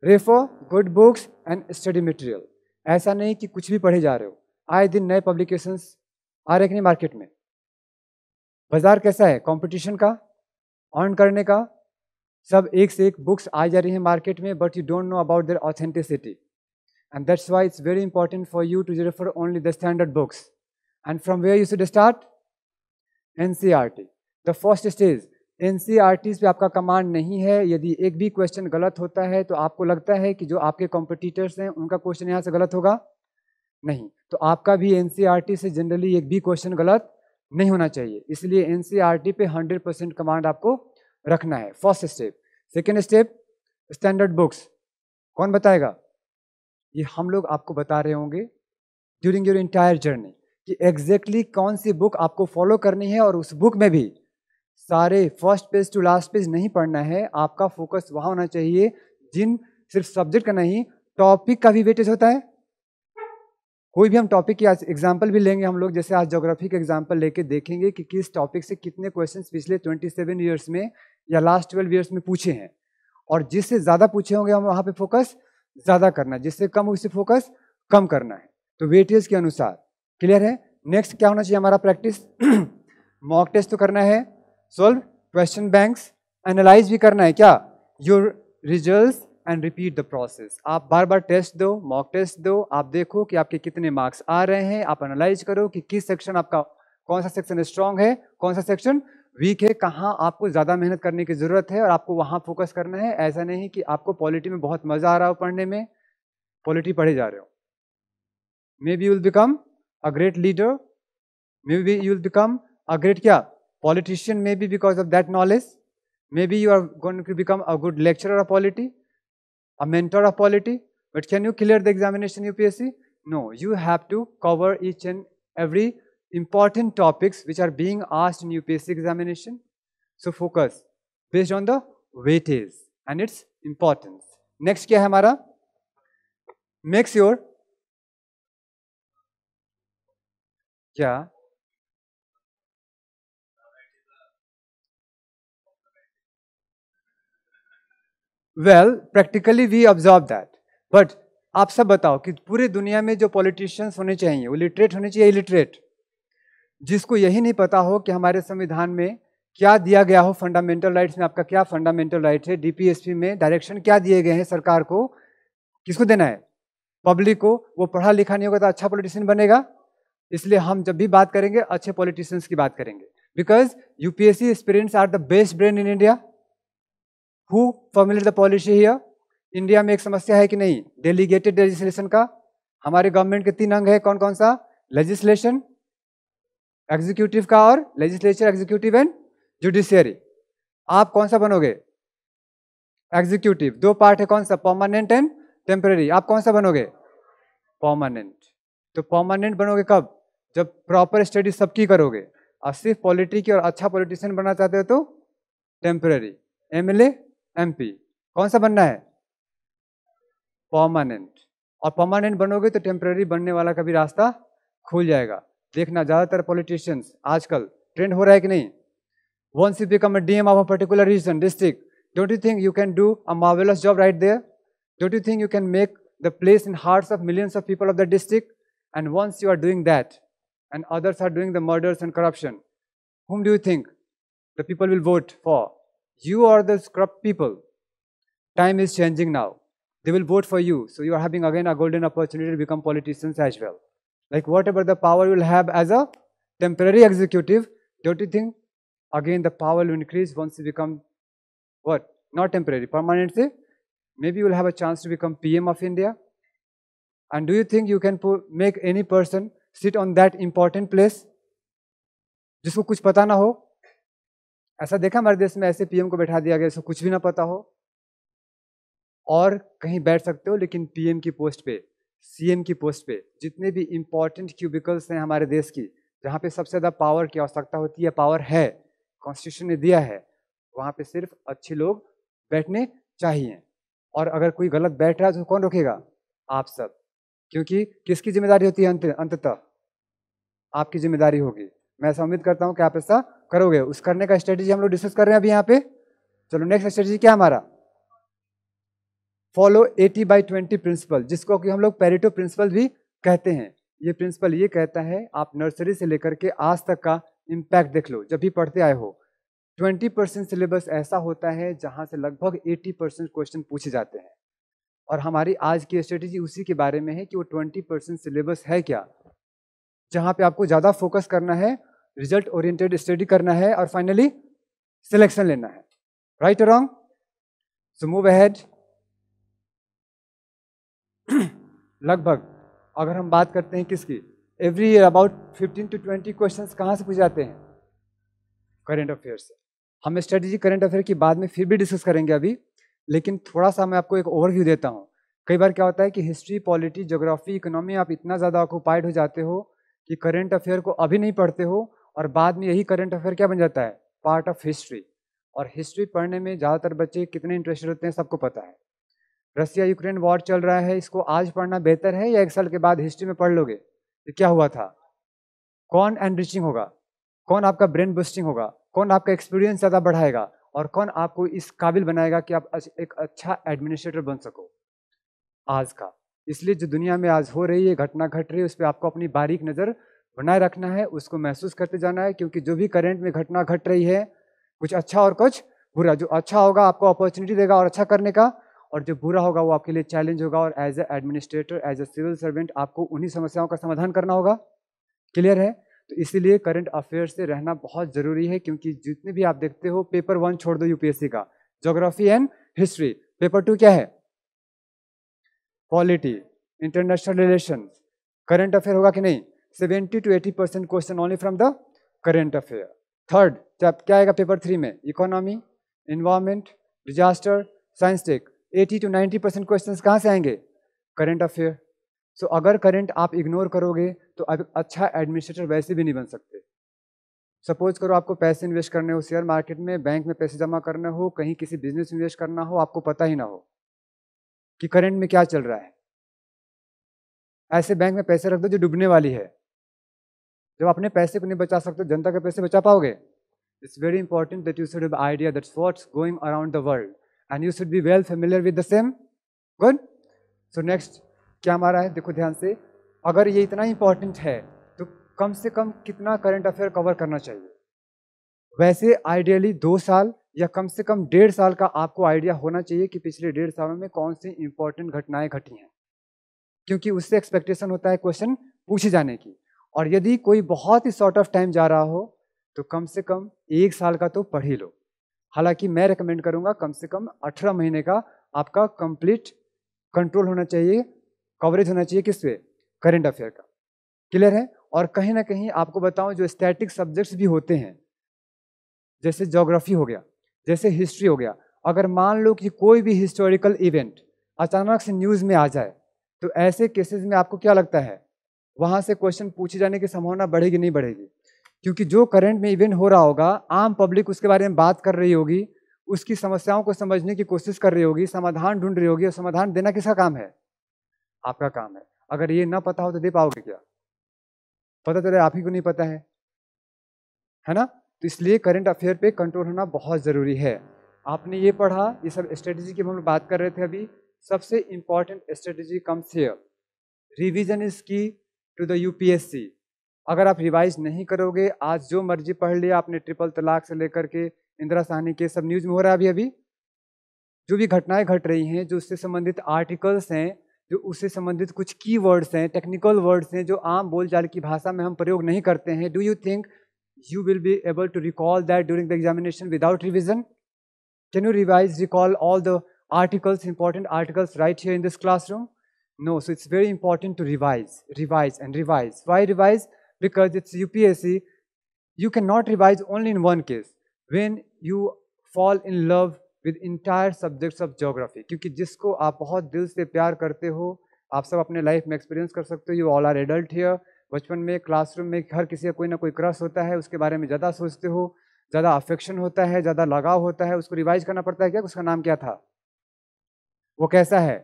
Speaker 3: Refer good books and study material. ऐसा नहीं कि कुछ भी पढ़े जा रहे हो, आए दिन नए पब्लिकेशंस आ रहे कि नहीं मार्केट में। बाजार कैसा है कंपटीशन का, अर्न करने का, सब एक से एक बुक्स आ जा रही हैं मार्केट में, but you don't know about their authenticity, and that's why it's very important for you to refer only the standard books. And from where you should start? NCERT, the first stage. NCERT पे आपका command नहीं है, यदि एक भी question गलत होता है तो आपको लगता है कि जो आपके कॉम्पिटिटर्स हैं उनका क्वेश्चन यहाँ से गलत होगा, नहीं, तो आपका भी एनसीईआरटी से जनरली एक भी क्वेश्चन गलत नहीं होना चाहिए। इसलिए एनसीईआरटी पे 100% कमांड आपको रखना है, first step. Second step, standard books. कौन बताएगा? ये हम लोग आपको बता रहे होंगे ड्यूरिंग योर इंटायर जर्नी कि एग्जैक्टली कौन सी बुक आपको फॉलो करनी है, और उस बुक में भी सारे first page to last page नहीं पढ़ना है। आपका फोकस वहां होना चाहिए जिन सिर्फ सब्जेक्ट का नहीं, टॉपिक का भी वेटेज होता है। कोई भी हम टॉपिक की आज एग्जाम्पल भी लेंगे हम लोग, जैसे आज ज्योग्राफी का एग्जाम्पल लेके देखेंगे कि किस टॉपिक से कितने क्वेश्चंस पिछले 27 ईयर्स में या लास्ट 12 ईयर्स में पूछे हैं, और जिससे ज़्यादा पूछे होंगे हम वहाँ पे फोकस ज़्यादा करना है, जिससे कम उससे फोकस कम करना है, तो वेटेज के अनुसार। क्लियर है? नेक्स्ट क्या होना चाहिए हमारा? प्रैक्टिस मॉक टेस्ट तो करना है, सोल्व क्वेश्चन बैंक्स, एनालाइज भी करना है क्या your results, and repeat the process. आप बार बार टेस्ट दो, मॉक टेस्ट दो, आप देखो कि आपके कितने मार्क्स आ रहे हैं, आप एनालाइज करो कि किस सेक्शन आपका, कौन सा सेक्शन स्ट्रांग है, कौन सा सेक्शन वीक है, कहाँ आपको ज़्यादा मेहनत करने की ज़रूरत है और आपको वहाँ फोकस करना है। ऐसा नहीं कि आपको पॉलिटी में बहुत मज़ा आ रहा हो पढ़ने में, पॉलिटी पढ़े जा रहे हो। May be you will become a great leader, may be you will become a great क्या politician, maybe because of that knowledge. Maybe you are going to become a good lecturer of polity, a mentor of polity, but can you clear the examination UPSC? No, you have to cover each and every important topics which are being asked in UPSC examination. So focus based on the weightage and its importance. Next क्या है हमारा? Make sure क्या well practically we observe that, but आप सब बताओ कि पूरे दुनिया में जो पॉलिटिशियंस होने चाहिए वो लिटरेट होने चाहिए, इलिटरेट? जिसको यही नहीं पता हो कि हमारे संविधान में क्या दिया गया हो, फंडामेंटल राइट्स में आपका क्या फंडामेंटल राइट है, डीपीएसपी में डायरेक्शन क्या दिए गए हैं सरकार को, किसको देना है? पब्लिक को। वो पढ़ा लिखा नहीं होगा तो अच्छा पॉलिटिशियन बनेगा? इसलिए हम जब भी बात करेंगे अच्छे पॉलिटिशियंस की बात करेंगे, because UPSC aspirants are the best brain in India. Who formulate the policy here? India में एक समस्या है कि नहीं, डेलीगेटेड लेजिस्लेशन का। हमारे गवर्नमेंट के 3 अंग है, कौन कौन सा? लेजिस्लेशन, एग्जीक्यूटिव का, और लेजिस्लेचर, एग्जीक्यूटिव एंड जुडिशियरी। आप कौन सा बनोगे? एग्जीक्यूटिव। 2 पार्ट है, कौन सा? Permanent and temporary. आप कौन सा बनोगे? परमानेंट। तो परमानेंट बनोगे कब? जब प्रॉपर स्टडी सबकी करोगे। और सिर्फ पॉलिटी की और अच्छा पॉलिटिशियन बनना चाहते हो तो टेम्पररी। एमएलए, एमपी, कौन सा बनना है? परमानेंट। और परमानेंट बनोगे तो टेम्पररी बनने वाला का भी रास्ता खुल जाएगा। देखना ज़्यादातर पॉलिटिशियंस आजकल ट्रेंड हो रहा है कि नहीं, once you become a DM of a particular region, district, don't you think you can do a marvelous job right there? Don't you think you can make the place in hearts of millions of people of the district? And once you are doing that, and others are doing the murders and corruption, whom do you think the people will vote for? You or the corrupt people? Time is changing now. They will vote for you. So you are having again a golden opportunity to become politicians as well. Like whatever the power you will have as a temporary executive, don't you think again the power will increase once you become what? Not temporary, permanent. Maybe you will have a chance to become PM of India. And do you think you can make any person sit on that important place जिसको कुछ पता ना हो? ऐसा देखा हमारे देश में, ऐसे पीएम को बैठा दिया गया जिसको कुछ भी ना पता हो, और कहीं बैठ सकते हो लेकिन पीएम की पोस्ट पे, सीएम की पोस्ट पे, जितने भी इंपॉर्टेंट क्यूबिकल्स हैं हमारे देश की, जहाँ पे सबसे ज़्यादा पावर की आवश्यकता होती है, पावर है, कॉन्स्टिट्यूशन ने दिया है, वहाँ पे सिर्फ अच्छे लोग बैठने चाहिए। और अगर कोई गलत बैठ रहा है तो कौन रोकेगा? आप सब। क्योंकि किसकी जिम्मेदारी होती है? अंततः आपकी जिम्मेदारी होगी। मैं ऐसा उम्मीद करता हूँ कि आप ऐसा करोगे। उस करने का स्ट्रेटेजी हम लोग डिस्कस कर रहे हैं अभी यहाँ पे। चलो नेक्स्ट स्ट्रेटेजी क्या हमारा? फॉलो 80/20 प्रिंसिपल, जिसको कि हम लोग पेरेटो प्रिंसिपल भी कहते हैं। ये प्रिंसिपल ये कहता है, आप नर्सरी से लेकर के आज तक का इम्पैक्ट देख लो, जब भी पढ़ते आए हो, 20% सिलेबस ऐसा होता है जहां से लगभग 80% क्वेश्चन पूछे जाते हैं। और हमारी आज की स्ट्रेटेजी उसी के बारे में है कि वो 20% सिलेबस है क्या, जहां पे आपको ज़्यादा फोकस करना है, रिजल्ट ओरिएंटेड स्टडी करना है और फाइनली सिलेक्शन लेना है। राइट और रॉन्ग? So move ahead. लगभग अगर हम बात करते हैं किसकी, every year about 15 to 20 questions कहाँ से पूछे जाते हैं? करेंट अफेयर से। हम स्ट्रेटेजी करंट अफेयर की बाद में फिर भी डिस्कस करेंगे अभी, लेकिन थोड़ा सा मैं आपको एक ओवरव्यू देता हूँ। कई बार क्या होता है कि हिस्ट्री, पॉलिटी, ज्योग्राफी, इकोनॉमी आप इतना ज़्यादा ऑक्यूपाइड हो जाते हो कि करंट अफेयर को अभी नहीं पढ़ते हो, और बाद में यही करंट अफेयर क्या बन जाता है? Part of history. और हिस्ट्री पढ़ने में ज़्यादातर बच्चे कितने इंटरेस्टेड होते हैं सबको पता है। रसिया यूक्रेन वॉर चल रहा है, इसको आज पढ़ना बेहतर है या 1 साल के बाद हिस्ट्री में पढ़ लोगे कि क्या हुआ था? कौन एनरिचिंग होगा? कौन आपका ब्रेन बूस्टिंग होगा? कौन आपका एक्सपीरियंस ज़्यादा बढ़ाएगा? और कौन आपको इस काबिल बनाएगा कि आप एक अच्छा एडमिनिस्ट्रेटर बन सको आज का? इसलिए जो दुनिया में आज हो रही है, घटना घट रही है, उस पर आपको अपनी बारीक नज़र बनाए रखना है, उसको महसूस करते जाना है। क्योंकि जो भी करंट में घटना घट रही है, कुछ अच्छा और कुछ बुरा। जो अच्छा होगा आपको अपॉर्चुनिटी देगा और अच्छा करने का, और जो बुरा होगा वो आपके लिए चैलेंज होगा। और as a administrator, as a civil servant, आपको उन्हीं समस्याओं का समाधान करना होगा। क्लियर है? तो इसीलिए करंट अफेयर से रहना बहुत ज़रूरी है। क्योंकि जितने भी आप देखते हो, पेपर 1 छोड़ दो यूपीएससी का, ज्योग्राफी एंड हिस्ट्री। पेपर 2 क्या है? Polity, international relation, current affair होगा कि नहीं? 70 to 80% question only from the current affair. Third क्या आएगा पेपर 3 में? Economy, environment, disaster, science tech. 80 to 90% question कहाँ से आएंगे? Current affair. सो अगर करंट आप इग्नोर करोगे तो अब अच्छा एडमिनिस्ट्रेटर वैसे भी नहीं बन सकते। सपोज करो आपको पैसे इन्वेस्ट करने हो शेयर मार्केट में, बैंक में पैसे जमा करना हो, कहीं किसी बिजनेस इन्वेस्ट करना हो, आपको पता ही ना हो कि करंट में क्या चल रहा है। ऐसे बैंक में पैसे रख दो जो डूबने वाली है। जब अपने पैसे को नहीं बचा सकते, जनता के पैसे बचा पाओगे? It's very important that you should have idea that's what's going around the world and you should be well familiar with the same. Good. So next क्या हमारा है? देखो ध्यान से, अगर ये इतना इंपॉर्टेंट है तो कम से कम कितना करंट अफेयर कवर करना चाहिए? वैसे आइडियली 2 साल या कम से कम 1.5 साल का आपको आइडिया होना चाहिए कि पिछले 1.5 सालों में कौन सी इंपॉर्टेंट घटनाएं घटी हैं, क्योंकि उससे एक्सपेक्टेशन होता है क्वेश्चन पूछे जाने की। और यदि कोई बहुत ही शॉर्ट ऑफ टाइम जा रहा हो तो कम से कम 1 साल का तो पढ़ ही लो। हालांकि मैं रेकमेंड करूंगा कम से कम 18 महीने का आपका कंप्लीट कंट्रोल होना चाहिए, कवरेज होना चाहिए किस पे? करंट अफेयर का। क्लियर है? और कहीं ना कहीं आपको बताऊं, जो स्टैटिक सब्जेक्ट्स भी होते हैं, जैसे ज्योग्राफी हो गया, जैसे हिस्ट्री हो गया, अगर मान लो कि कोई भी हिस्टोरिकल इवेंट अचानक से न्यूज़ में आ जाए तो ऐसे केसेस में आपको क्या लगता है वहाँ से क्वेश्चन पूछे जाने की संभावना बढ़ेगी नहीं बढ़ेगी? क्योंकि जो करंट में इवेंट हो रहा होगा, आम पब्लिक उसके बारे में बात कर रही होगी, उसकी समस्याओं को समझने की कोशिश कर रही होगी, समाधान ढूंढ रही होगी, और समाधान देना किसका काम है? आपका काम है। अगर ये ना पता हो तो दे पाओगे क्या? पता चले आप ही को नहीं पता है ना? तो इसलिए करंट अफेयर पे कंट्रोल होना बहुत ज़रूरी है। आपने ये पढ़ा, ये सब स्ट्रेटेजी की हम लोग बात कर रहे थे अभी। सबसे important strategy comes here, revision is की टू द यूपीएससी। अगर आप रिवाइज नहीं करोगे, आज जो मर्जी पढ़ लिया आपने, ट्रिपल तलाक से लेकर के इंदिरा साहनी के सब न्यूज में हो रहा है अभी अभी, जो भी घटनाएं घट रही हैं, जो उससे संबंधित आर्टिकल्स हैं, जो उससे संबंधित कुछ की वर्ड्स हैं, टेक्निकल वर्ड्स हैं, जो आम बोलचाल की भाषा में हम प्रयोग नहीं करते हैं, do you think you will be able to recall that during the examination without revision? Can you recall all the articles, important articles right here in this classroom? No, so it's very important to revise and revise. Why revise? Because it's UPSC. You cannot revise only in one case, when you fall in love with entire subjects of geography. क्योंकि जिसको आप बहुत दिल से प्यार करते हो, आप सब अपने लाइफ में एक्सपीरियंस कर सकते हो, you all are adult here. बचपन में क्लासरूम में हर किसी का कोई ना कोई क्रश होता है, उसके बारे में ज़्यादा सोचते हो, ज़्यादा अफेक्शन होता है, ज़्यादा लगाव होता है, उसको रिवाइज करना पड़ता है। क्या उसका नाम क्या था, वो कैसा है?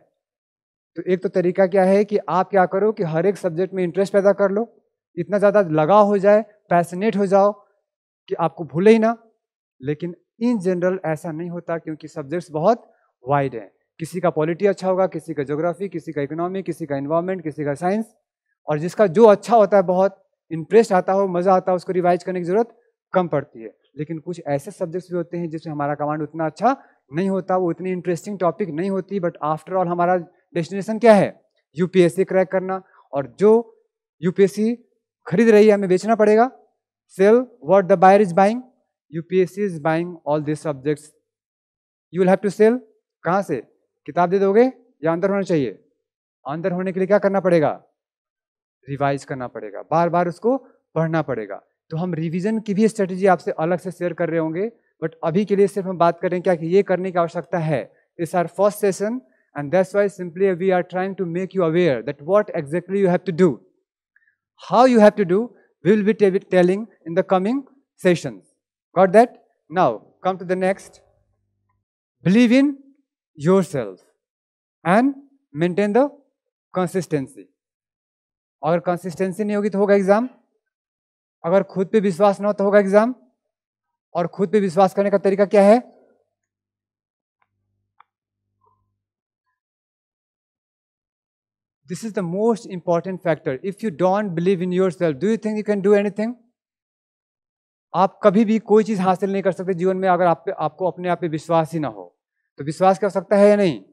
Speaker 3: तो एक तो तरीका क्या है कि आप क्या करो कि हर एक सब्जेक्ट में इंटरेस्ट पैदा कर लो, इतना ज़्यादा लगाव हो जाए, पैशनेट हो जाओ कि आपको भूले ही ना। लेकिन इन जनरल ऐसा नहीं होता, क्योंकि सब्जेक्ट्स बहुत वाइड हैं। किसी का पॉलिटी अच्छा होगा, किसी का ज्योग्राफी, किसी का इकोनॉमी, किसी का इन्वायरमेंट, किसी का साइंस, और जिसका जो अच्छा होता है, बहुत इंटरेस्ट आता हो, मज़ा आता है, उसको रिवाइज करने की जरूरत कम पड़ती है। लेकिन कुछ ऐसे सब्जेक्ट्स भी होते हैं जिसमें हमारा कमांड उतना अच्छा नहीं होता, वो इतनी इंटरेस्टिंग टॉपिक नहीं होती, बट आफ्टर ऑल हमारा डेस्टिनेशन क्या है? यूपीएससी क्रैक करना। और जो यूपीएससी खरीद रही है, हमें बेचना पड़ेगा। Sell what the buyer is buying, UPSC is buying all this subjects, you will have to sell. कहाँ से? किताब दे दोगे या अंदर होना चाहिए? अंदर होने के लिए क्या करना पड़ेगा? रिवाइज करना पड़ेगा, बार बार उसको पढ़ना पड़ेगा। तो हम रिवीजन की भी स्ट्रेटेजी आपसे अलग से शेयर कर रहे होंगे, बट अभी के लिए सिर्फ हम बात करें क्या कि ये करने की आवश्यकता है। It's our first session and that's why simply we are trying to make you aware that what exactly you have to do, how you have to do, we will be telling in the coming sessions. Got that? Now come to the next, believe in yourself and maintain the consistency. अगर consistency नहीं होगी तो होगा exam, अगर खुद पे विश्वास ना हो तो होगा एग्जाम। और खुद पे विश्वास करने का तरीका क्या है? This is the most important factor. If you don't believe in yourself, do you think you can do anything? आप कभी भी कोई चीज हासिल नहीं कर सकते जीवन में अगर आपको अपने आप पे विश्वास ही ना हो। तो विश्वास की आवश्यकता है या नहीं?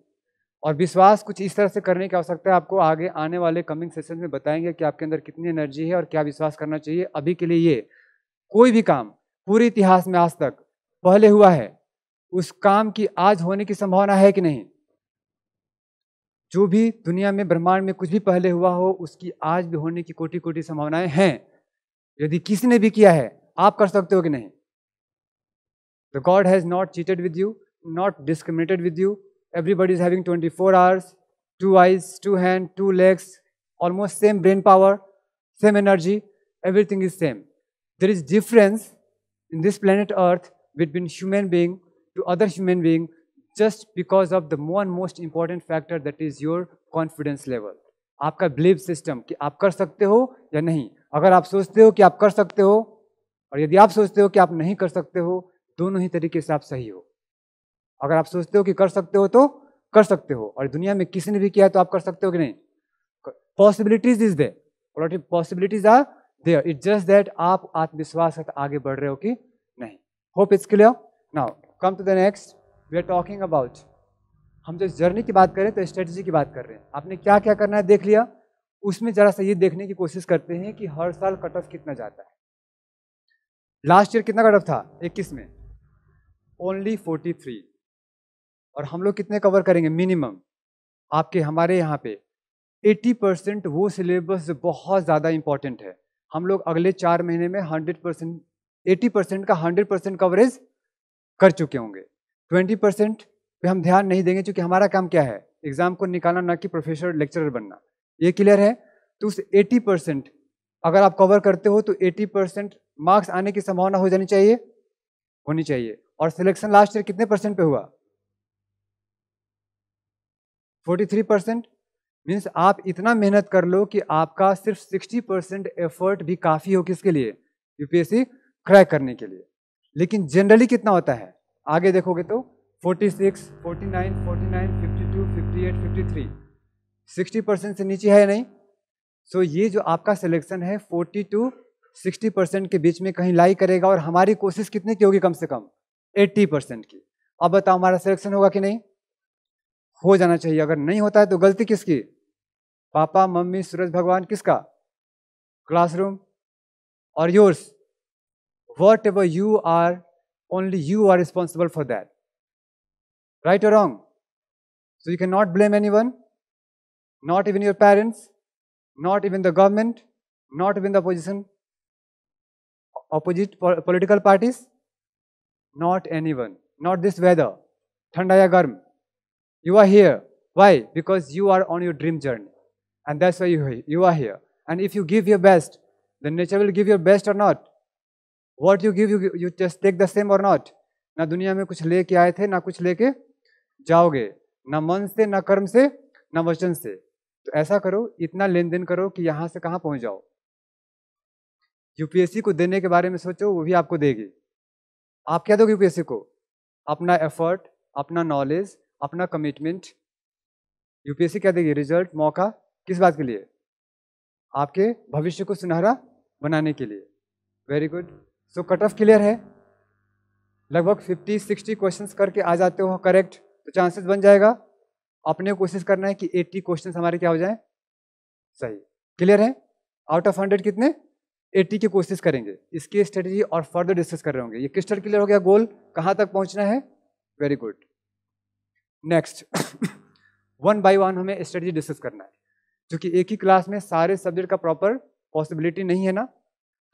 Speaker 3: और विश्वास कुछ इस तरह से करने की आवश्यकता है। आपको आगे आने वाले कमिंग सेशन में बताएंगे कि आपके अंदर कितनी एनर्जी है और क्या विश्वास करना चाहिए। अभी के लिए ये, कोई भी काम पूरे इतिहास में आज तक पहले हुआ है, उस काम की आज होने की संभावना है कि नहीं? जो भी दुनिया में ब्रह्मांड में कुछ भी पहले हुआ हो, उसकी आज भी होने की कोटि कोटि संभावनाएं हैं। यदि किसी ने भी किया है, आप कर सकते हो कि नहीं? The God has not cheated with you, not discriminated with you. Everybody is having 24 hours, 2 eyes, 2 hands, 2 legs, almost same brain power, same energy, everything is same. There is difference in this planet Earth between human being to other human being just because of the one most important factor, that is your confidence level. आपका belief system कि आप कर सकते हो या नहीं। अगर आप सोचते हो कि आप कर सकते हो, और यदि आप सोचते हो कि आप नहीं कर सकते हो, दोनों ही तरीके से आप सही हो। अगर आप सोचते हो कि कर सकते हो तो कर सकते हो, और दुनिया में किसी ने भी किया है तो आप कर सकते हो कि नहीं? Possibilities is there, possibilities are there, it's just that आप आत्मविश्वास से आगे बढ़ रहे हो कि नहीं। Hope it's clear. Now come to the next, we are talking about, हम जो जर्नी की बात करें तो स्ट्रेटजी की बात कर रहे हैं। आपने क्या क्या करना है देख लिया, उसमें जरा सा ये देखने की कोशिश करते हैं कि हर साल कट ऑफ कितना जाता है। लास्ट ईयर कितना कट ऑफ था 21 में? ओनली 43। और हम लोग कितने कवर करेंगे मिनिमम? आपके हमारे यहाँ पे 80% वो सिलेबस जो बहुत ज़्यादा इंपॉर्टेंट है। हम लोग अगले 4 महीने में 100%, 80% का 100% कवरेज कर चुके होंगे। 20% पे हम ध्यान नहीं देंगे, क्योंकि हमारा काम क्या है? एग्जाम को निकालना, ना कि प्रोफेसर लेक्चरर बनना। ये क्लियर है? तो उस 80% अगर आप कवर करते हो तो 80% मार्क्स आने की संभावना हो जानी चाहिए, होनी चाहिए। और सिलेक्शन लास्ट ईयर कितने परसेंट पे हुआ? 43%। मीन्स आप इतना मेहनत कर लो कि आपका सिर्फ 60% एफर्ट भी काफ़ी हो किसके लिए, यूपीएससी क्रैक करने के लिए। लेकिन जनरली कितना होता है, आगे देखोगे तो 46, 49, 49, 52, 58, 53, 60% से नीचे है नहीं। सो ये जो आपका सिलेक्शन है 40 to 60% के बीच में कहीं लाई करेगा, और हमारी कोशिश कितने की होगी, कम से कम 80% की। अब बताओ हमारा सिलेक्शन होगा कि नहीं, हो जाना चाहिए। अगर नहीं होता है तो गलती किसकी, पापा मम्मी सूरज भगवान, किसका, क्लासरूम, और yours, whatever you are, only you are responsible for that, right और wrong. So you can not blame anyone, not even your parents, not even the government, not even the opposite political parties, not anyone, not this weather, thanda ya garm. You are here. Why? Because you are on your dream journey, and that's why you are here. And if you give your best, then nature will give your best or not. What you give, you just take the same or not. ना दुनिया में कुछ लेके आए थे, ना कुछ लेके जाओगे, ना मन से, ना कर्म से, ना वचन से। तो ऐसा करो, इतना लेन देन करो कि यहां से कहां पहुंच जाओ। यूपीएससी को देने के बारे में सोचो, वो भी आपको देगी। आप क्या दोगे यूपीएससी को, अपना एफर्ट, अपना नॉलेज, अपना कमिटमेंट। यूपीएससी क्या देगी, रिजल्ट, मौका, किस बात के लिए, आपके भविष्य को सुनहरा बनाने के लिए। Very good. So cut off clear है, लगभग 50-60 क्वेश्चंस करके आ जाते हो करेक्ट, तो चांसेस बन जाएगा। अपने कोशिश करना है कि 80 क्वेश्चंस हमारे क्या हो जाएं, सही। क्लियर है, आउट ऑफ 100 कितने, 80 की कोशिश करेंगे। इसकी स्ट्रेटेजी और फर्दर डिस्कस कर रहे होंगे। ये क्रिस्टल क्लियर हो गया, गोल कहां तक पहुंचना है, very good. Next one by one हमें स्ट्रेटेजी डिस्कस करना है, क्योंकि एक ही क्लास में सारे सब्जेक्ट का प्रॉपर पॉसिबिलिटी नहीं है ना,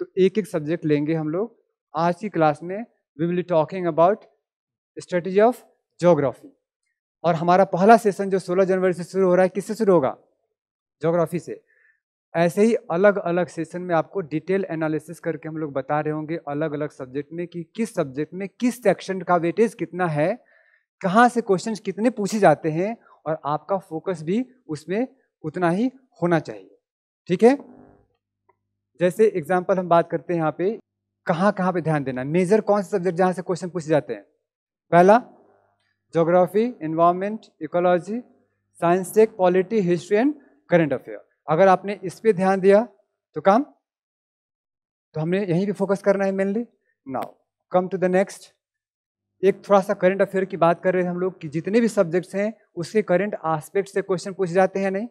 Speaker 3: तो एक एक सब्जेक्ट लेंगे हम लोग। आज की क्लास में we will be talking about strategy of geography, और हमारा पहला सेशन जो 16 जनवरी से शुरू हो रहा है, किससे शुरू होगा, ज्योग्राफी से। ऐसे ही अलग अलग सेशन में आपको डिटेल एनालिसिस करके हम लोग बता रहे होंगे अलग अलग सब्जेक्ट में कि किस सब्जेक्ट में किस सेक्शन का वेटेज कितना है, कहाँ से क्वेश्चंस कितने पूछे जाते हैं, और आपका फोकस भी उसमें उतना ही होना चाहिए। ठीक है, जैसे एग्जाम्पल हम बात करते हैं यहाँ पे, कहाँ कहाँ पे ध्यान देना, मेजर कौन से सब्जेक्ट जहाँ से क्वेश्चन पूछे जाते हैं। पहला geography, environment, ecology, science tech, polity, history and current affair. अगर आपने इस पे ध्यान दिया तो काम, तो हमने यहीं पे फोकस करना है mainly. Now come to the next, एक थोड़ा सा करंट अफेयर की बात कर रहे हैं हम लोग कि जितने भी सब्जेक्ट्स हैं उसके करंट एस्पेक्ट से क्वेश्चन पूछे जाते हैं, नहीं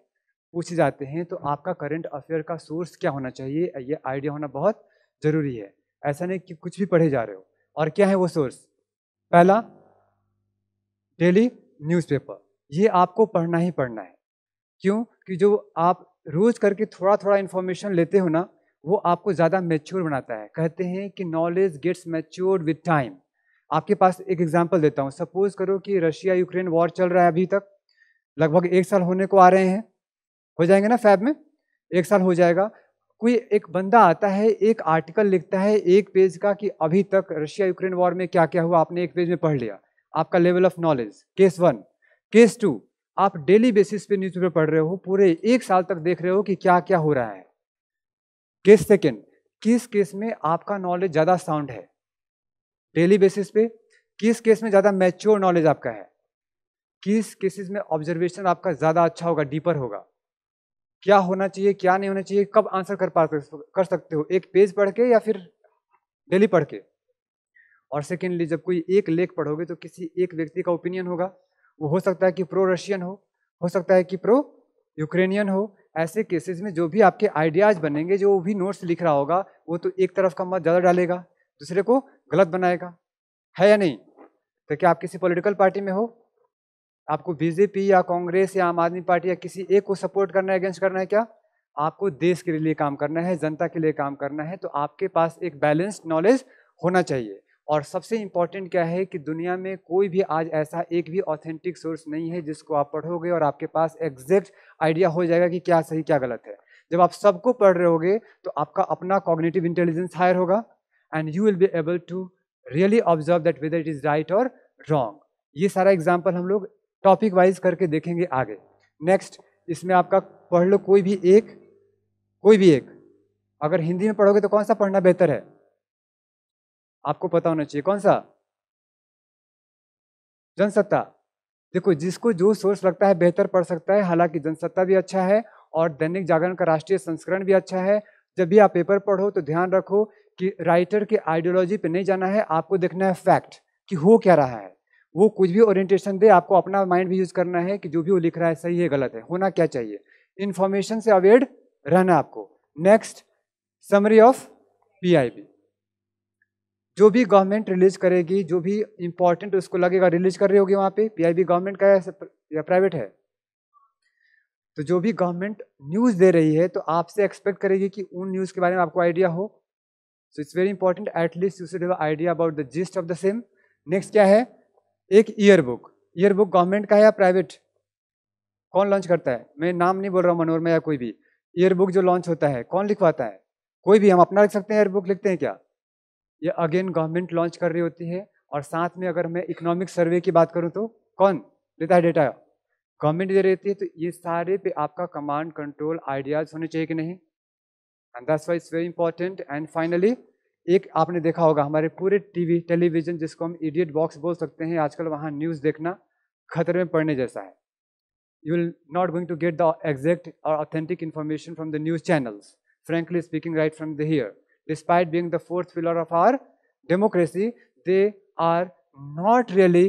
Speaker 3: पूछे जाते हैं, तो आपका करंट अफेयर का सोर्स क्या होना चाहिए, ये आइडिया होना बहुत जरूरी है। ऐसा नहीं कि कुछ भी पढ़े जा रहे हो। और क्या है वो सोर्स, पहला डेली न्यूज़पेपर, ये आपको पढ़ना ही पढ़ना है। क्यों कि जो आप रोज करके थोड़ा थोड़ा इन्फॉर्मेशन लेते हो ना, वो आपको ज़्यादा मैच्योर बनाता है। कहते हैं कि knowledge gets matured with time. आपके पास एक एग्जांपल देता हूँ, सपोज करो कि रशिया यूक्रेन वॉर चल रहा है, अभी तक लगभग 1 साल होने को आ रहे हैं, हो जाएंगे ना फैब में, 1 साल हो जाएगा। कोई एक बंदा आता है, एक आर्टिकल लिखता है 1 पेज का कि अभी तक रशिया यूक्रेन वॉर में क्या क्या हुआ, आपने 1 पेज में पढ़ लिया, आपका level of knowledge. Case 1। Case 2, आप डेली बेसिस पे न्यूज़पेपर पढ़ रहे हो, पूरे 1 साल तक देख रहे हो कि क्या क्या हो रहा है। केस 2, किस केस में आपका नॉलेज ज़्यादा साउंड है, डेली बेसिस पे, किस केस में ज़्यादा मैच्योर नॉलेज आपका है, किस केसेस में ऑब्जर्वेशन आपका ज़्यादा अच्छा होगा, डीपर होगा, क्या होना चाहिए क्या नहीं होना चाहिए, कब आंसर कर सकते हो, 1 पेज पढ़ के या फिर डेली पढ़ के। और सेकेंडली, जब कोई एक लेख पढ़ोगे तो किसी एक व्यक्ति का ओपिनियन होगा, वो हो सकता है कि प्रो रशियन हो सकता है कि प्रो यूक्रेनियन हो। ऐसे केसेस में जो भी आपके आइडियाज बनेंगे, जो भी नोट्स लिख रहा होगा, वो तो एक तरफ का मत ज़्यादा डालेगा, दूसरे को गलत बनाएगा, है या नहीं। तो क्या आप किसी पॉलिटिकल पार्टी में हो, आपको बीजेपी या कांग्रेस या आम आदमी पार्टी या किसी एक को सपोर्ट करना है, अगेंस्ट करना है, क्या आपको देश के लिए काम करना है, जनता के लिए काम करना है। तो आपके पास एक बैलेंस्ड नॉलेज होना चाहिए। और सबसे इंपॉर्टेंट क्या है कि दुनिया में कोई भी आज ऐसा एक भी ऑथेंटिक सोर्स नहीं है जिसको आप पढ़ोगे और आपके पास एग्जैक्ट आइडिया हो जाएगा कि क्या सही क्या गलत है। जब आप सबको पढ़ रहे होगे तो आपका अपना कॉग्निटिव इंटेलिजेंस हायर होगा, and you will be able to really observe that whether it is right और रॉन्ग। ये सारा एग्जाम्पल हम लोग टॉपिक वाइज करके देखेंगे आगे। नेक्स्ट, इसमें आपका पढ़ लो कोई भी एक। अगर हिंदी में पढ़ोगे तो कौन सा पढ़ना बेहतर है? आपको पता होना चाहिए कौन सा? जनसत्ता। देखो, जिसको जो सोर्स लगता है बेहतर पढ़ सकता है। हालांकि जनसत्ता भी अच्छा है और दैनिक जागरण का राष्ट्रीय संस्करण भी अच्छा है। जब भी आप पेपर पढ़ो तो ध्यान रखो कि राइटर के आइडियोलॉजी पे नहीं जाना है, आपको देखना है फैक्ट कि हो क्या रहा है। वो कुछ भी ओरिएंटेशन दे, आपको अपना माइंड भी यूज करना है कि जो भी वो लिख रहा है सही है गलत है, होना क्या चाहिए। इंफॉर्मेशन से अवेयर रहना आपको। Next, summary of PIB. जो भी गवर्नमेंट रिलीज करेगी, जो भी इंपॉर्टेंट उसको लगेगा रिलीज कर रही होगी वहां पे। पीआईबी गवर्नमेंट का है या प्राइवेट है? तो जो भी गवर्नमेंट न्यूज दे रही है तो आपसे एक्सपेक्ट करेगी कि उन न्यूज के बारे में आपको आइडिया हो। So it's very important, at least you should have idea about the gist of the same. Next क्या है? एक year book. Year book government का है या प्राइवेट? कौन लॉन्च करता है? मैं नाम नहीं बोल रहा हूँ, मनोरमा या कोई भी। ईयर बुक जो लॉन्च होता है कौन लिखवाता है? कोई भी, हम अपना लिख सकते हैं। ईयर बुक लिखते हैं क्या? ये अगेन गवर्नमेंट लॉन्च कर रही होती है। और साथ में अगर मैं इकोनॉमिक सर्वे की बात करूं तो कौन देता है डेटा? गवर्नमेंट दे रहती है। तो ये सारे पे आपका कमांड कंट्रोल आइडियाज होने चाहिए कि नहीं? And that's why it's very important. And finally, एक आपने देखा होगा हमारे पूरे टीवी टेलीविजन, जिसको हम इडियट बॉक्स बोल सकते हैं आजकल, वहाँ न्यूज़ देखना खतरे में पड़ने जैसा है। You will not going to get the exact or authentic information from the news channels, frankly speaking, right from the here. Despite being the fourth pillar of our democracy, they are not really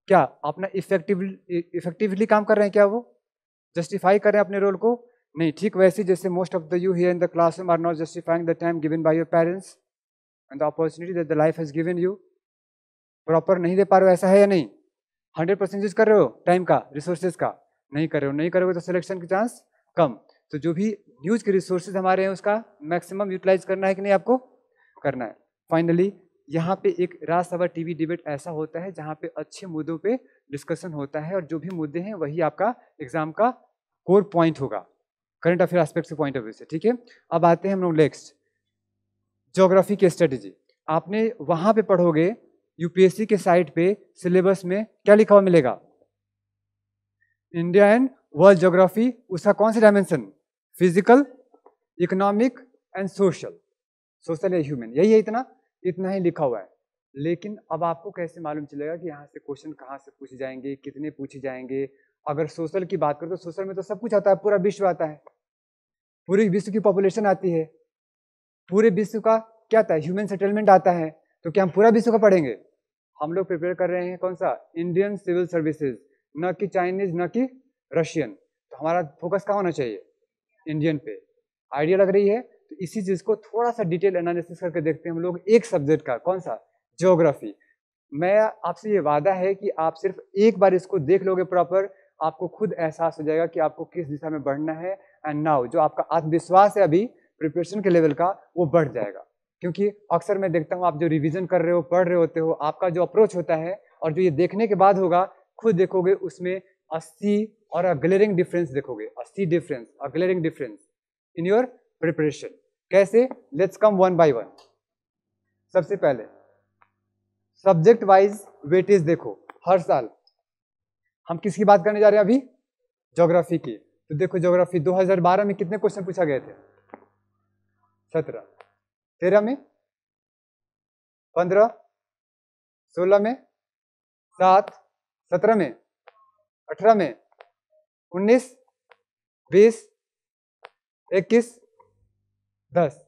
Speaker 3: क्या अपना effectively काम कर रहे हैं क्या? वो justify कर रहे हैं अपने रोल को? नहीं। ठीक वैसे जैसे most of the you here in the classroom are not justifying the time given by your parents and the opportunity that the life has given you. Proper नहीं दे पा रहे हो, ऐसा है या नहीं? 100% यूज कर रहे हो टाइम का, रिसोर्सेज का? नहीं कर रहे हो। नहीं करोगे तो सिलेक्शन के चांस कम। तो जो भी न्यूज के रिसोर्सेज हमारे हैं उसका मैक्सिमम यूटिलाइज करना है कि नहीं? आपको करना है। फाइनली, यहाँ पे एक राज्यसभा टीवी डिबेट ऐसा होता है जहाँ पे अच्छे मुद्दों पे डिस्कशन होता है और जो भी मुद्दे हैं वही आपका एग्जाम का कोर पॉइंट होगा, करंट अफेयर एस्पेक्ट से पॉइंट ऑफ व्यू से। ठीक है, अब आते हैं हम लोग नेक्स्ट, ज्योग्राफी की स्ट्रेटेजी। आपने वहां पे पढ़ोगे यूपीएससी के साइट पे सिलेबस में क्या लिखा हुआ मिलेगा? India and world geography. उसका कौन सा dimension? Physical, economic and social. Social या ह्यूमन, यही है। इतना ही लिखा हुआ है। लेकिन अब आपको कैसे मालूम चलेगा कि यहाँ से क्वेश्चन कहाँ से पूछे जाएंगे, कितने पूछे जाएंगे? अगर सोशल की बात करें तो सोशल में तो सब कुछ आता है, पूरा विश्व आता है, पूरे विश्व की पॉपुलेशन आती है, पूरे विश्व का क्या आता है? ह्यूमन सेटलमेंट आता है। तो क्या हम पूरा विश्व का पढ़ेंगे? हम लोग प्रिपेयर कर रहे हैं कौन सा? इंडियन सिविल सर्विसेज, न कि चाइनीज, न कि रशियन। तो हमारा फोकस कहाँ होना चाहिए? इंडियन पे। आइडिया लग रही है? तो इसी चीज को थोड़ा सा डिटेल एनालिसिस करके देखते हैं हम लोग एक सब्जेक्ट का। कौन सा? ज्योग्राफी। मैं आपसे ये वादा है कि आप सिर्फ एक बार इसको देख लोगे प्रॉपर, आपको खुद एहसास हो जाएगा कि आपको किस दिशा में बढ़ना है। एंड नाउ जो आपका आत्मविश्वास है अभी प्रिपरेशन के लेवल का, वो बढ़ जाएगा। क्योंकि अक्सर मैं देखता हूँ आप जो रिवीजन कर रहे हो, पढ़ रहे होते हो, आपका जो अप्रोच होता है और जो ये देखने के बाद होगा, खुद देखोगे उसमें 80 और अ ग्लेयरिंग डिफरेंस देखोगे। 80 difference, a glaring difference in your preparation. कैसे? Let's come one by one. सबसे पहले सब्जेक्ट वाइज वेटेज देखो। हर साल हम किसकी बात करने जा रहे हैं अभी? ज्योग्राफी की। तो देखो, ज्योग्राफी 2012 में कितने क्वेश्चन पूछा गए थे? 17। 13 में 15, 16 में 7, 17 में 18 में 19, 20, 21, 10।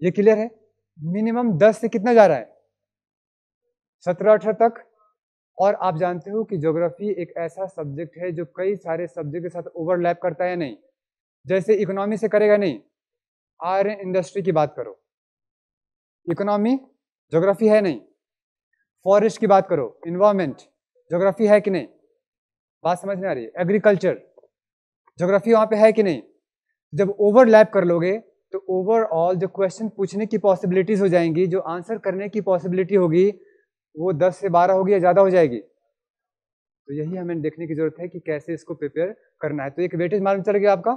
Speaker 3: ये क्लियर है? मिनिमम 10 से कितना जा रहा है? 17-18 तक। और आप जानते हो कि ज्योग्राफी एक ऐसा सब्जेक्ट है जो कई सारे सब्जेक्ट के साथ ओवरलैप करता है नहीं? जैसे इकोनॉमी से करेगा नहीं? आयरन इंडस्ट्री की बात करो, इकोनॉमी ज्योग्राफी है नहीं? फॉरेस्ट की बात करो, इन्वायरमेंट ज्योग्राफी है कि नहीं? बात समझ में आ रही है? एग्रीकल्चर ज्योग्राफी वहां पे है कि नहीं? जब ओवरलैप कर लोगे तो ओवरऑल जो क्वेश्चन पूछने की पॉसिबिलिटीज हो जाएंगी, जो आंसर करने की पॉसिबिलिटी होगी, वो 10 से 12 होगी या ज्यादा हो जाएगी। तो यही हमें देखने की जरूरत है कि कैसे इसको प्रिपेयर करना है। तो एक वेटेज मालूम चल गया आपका।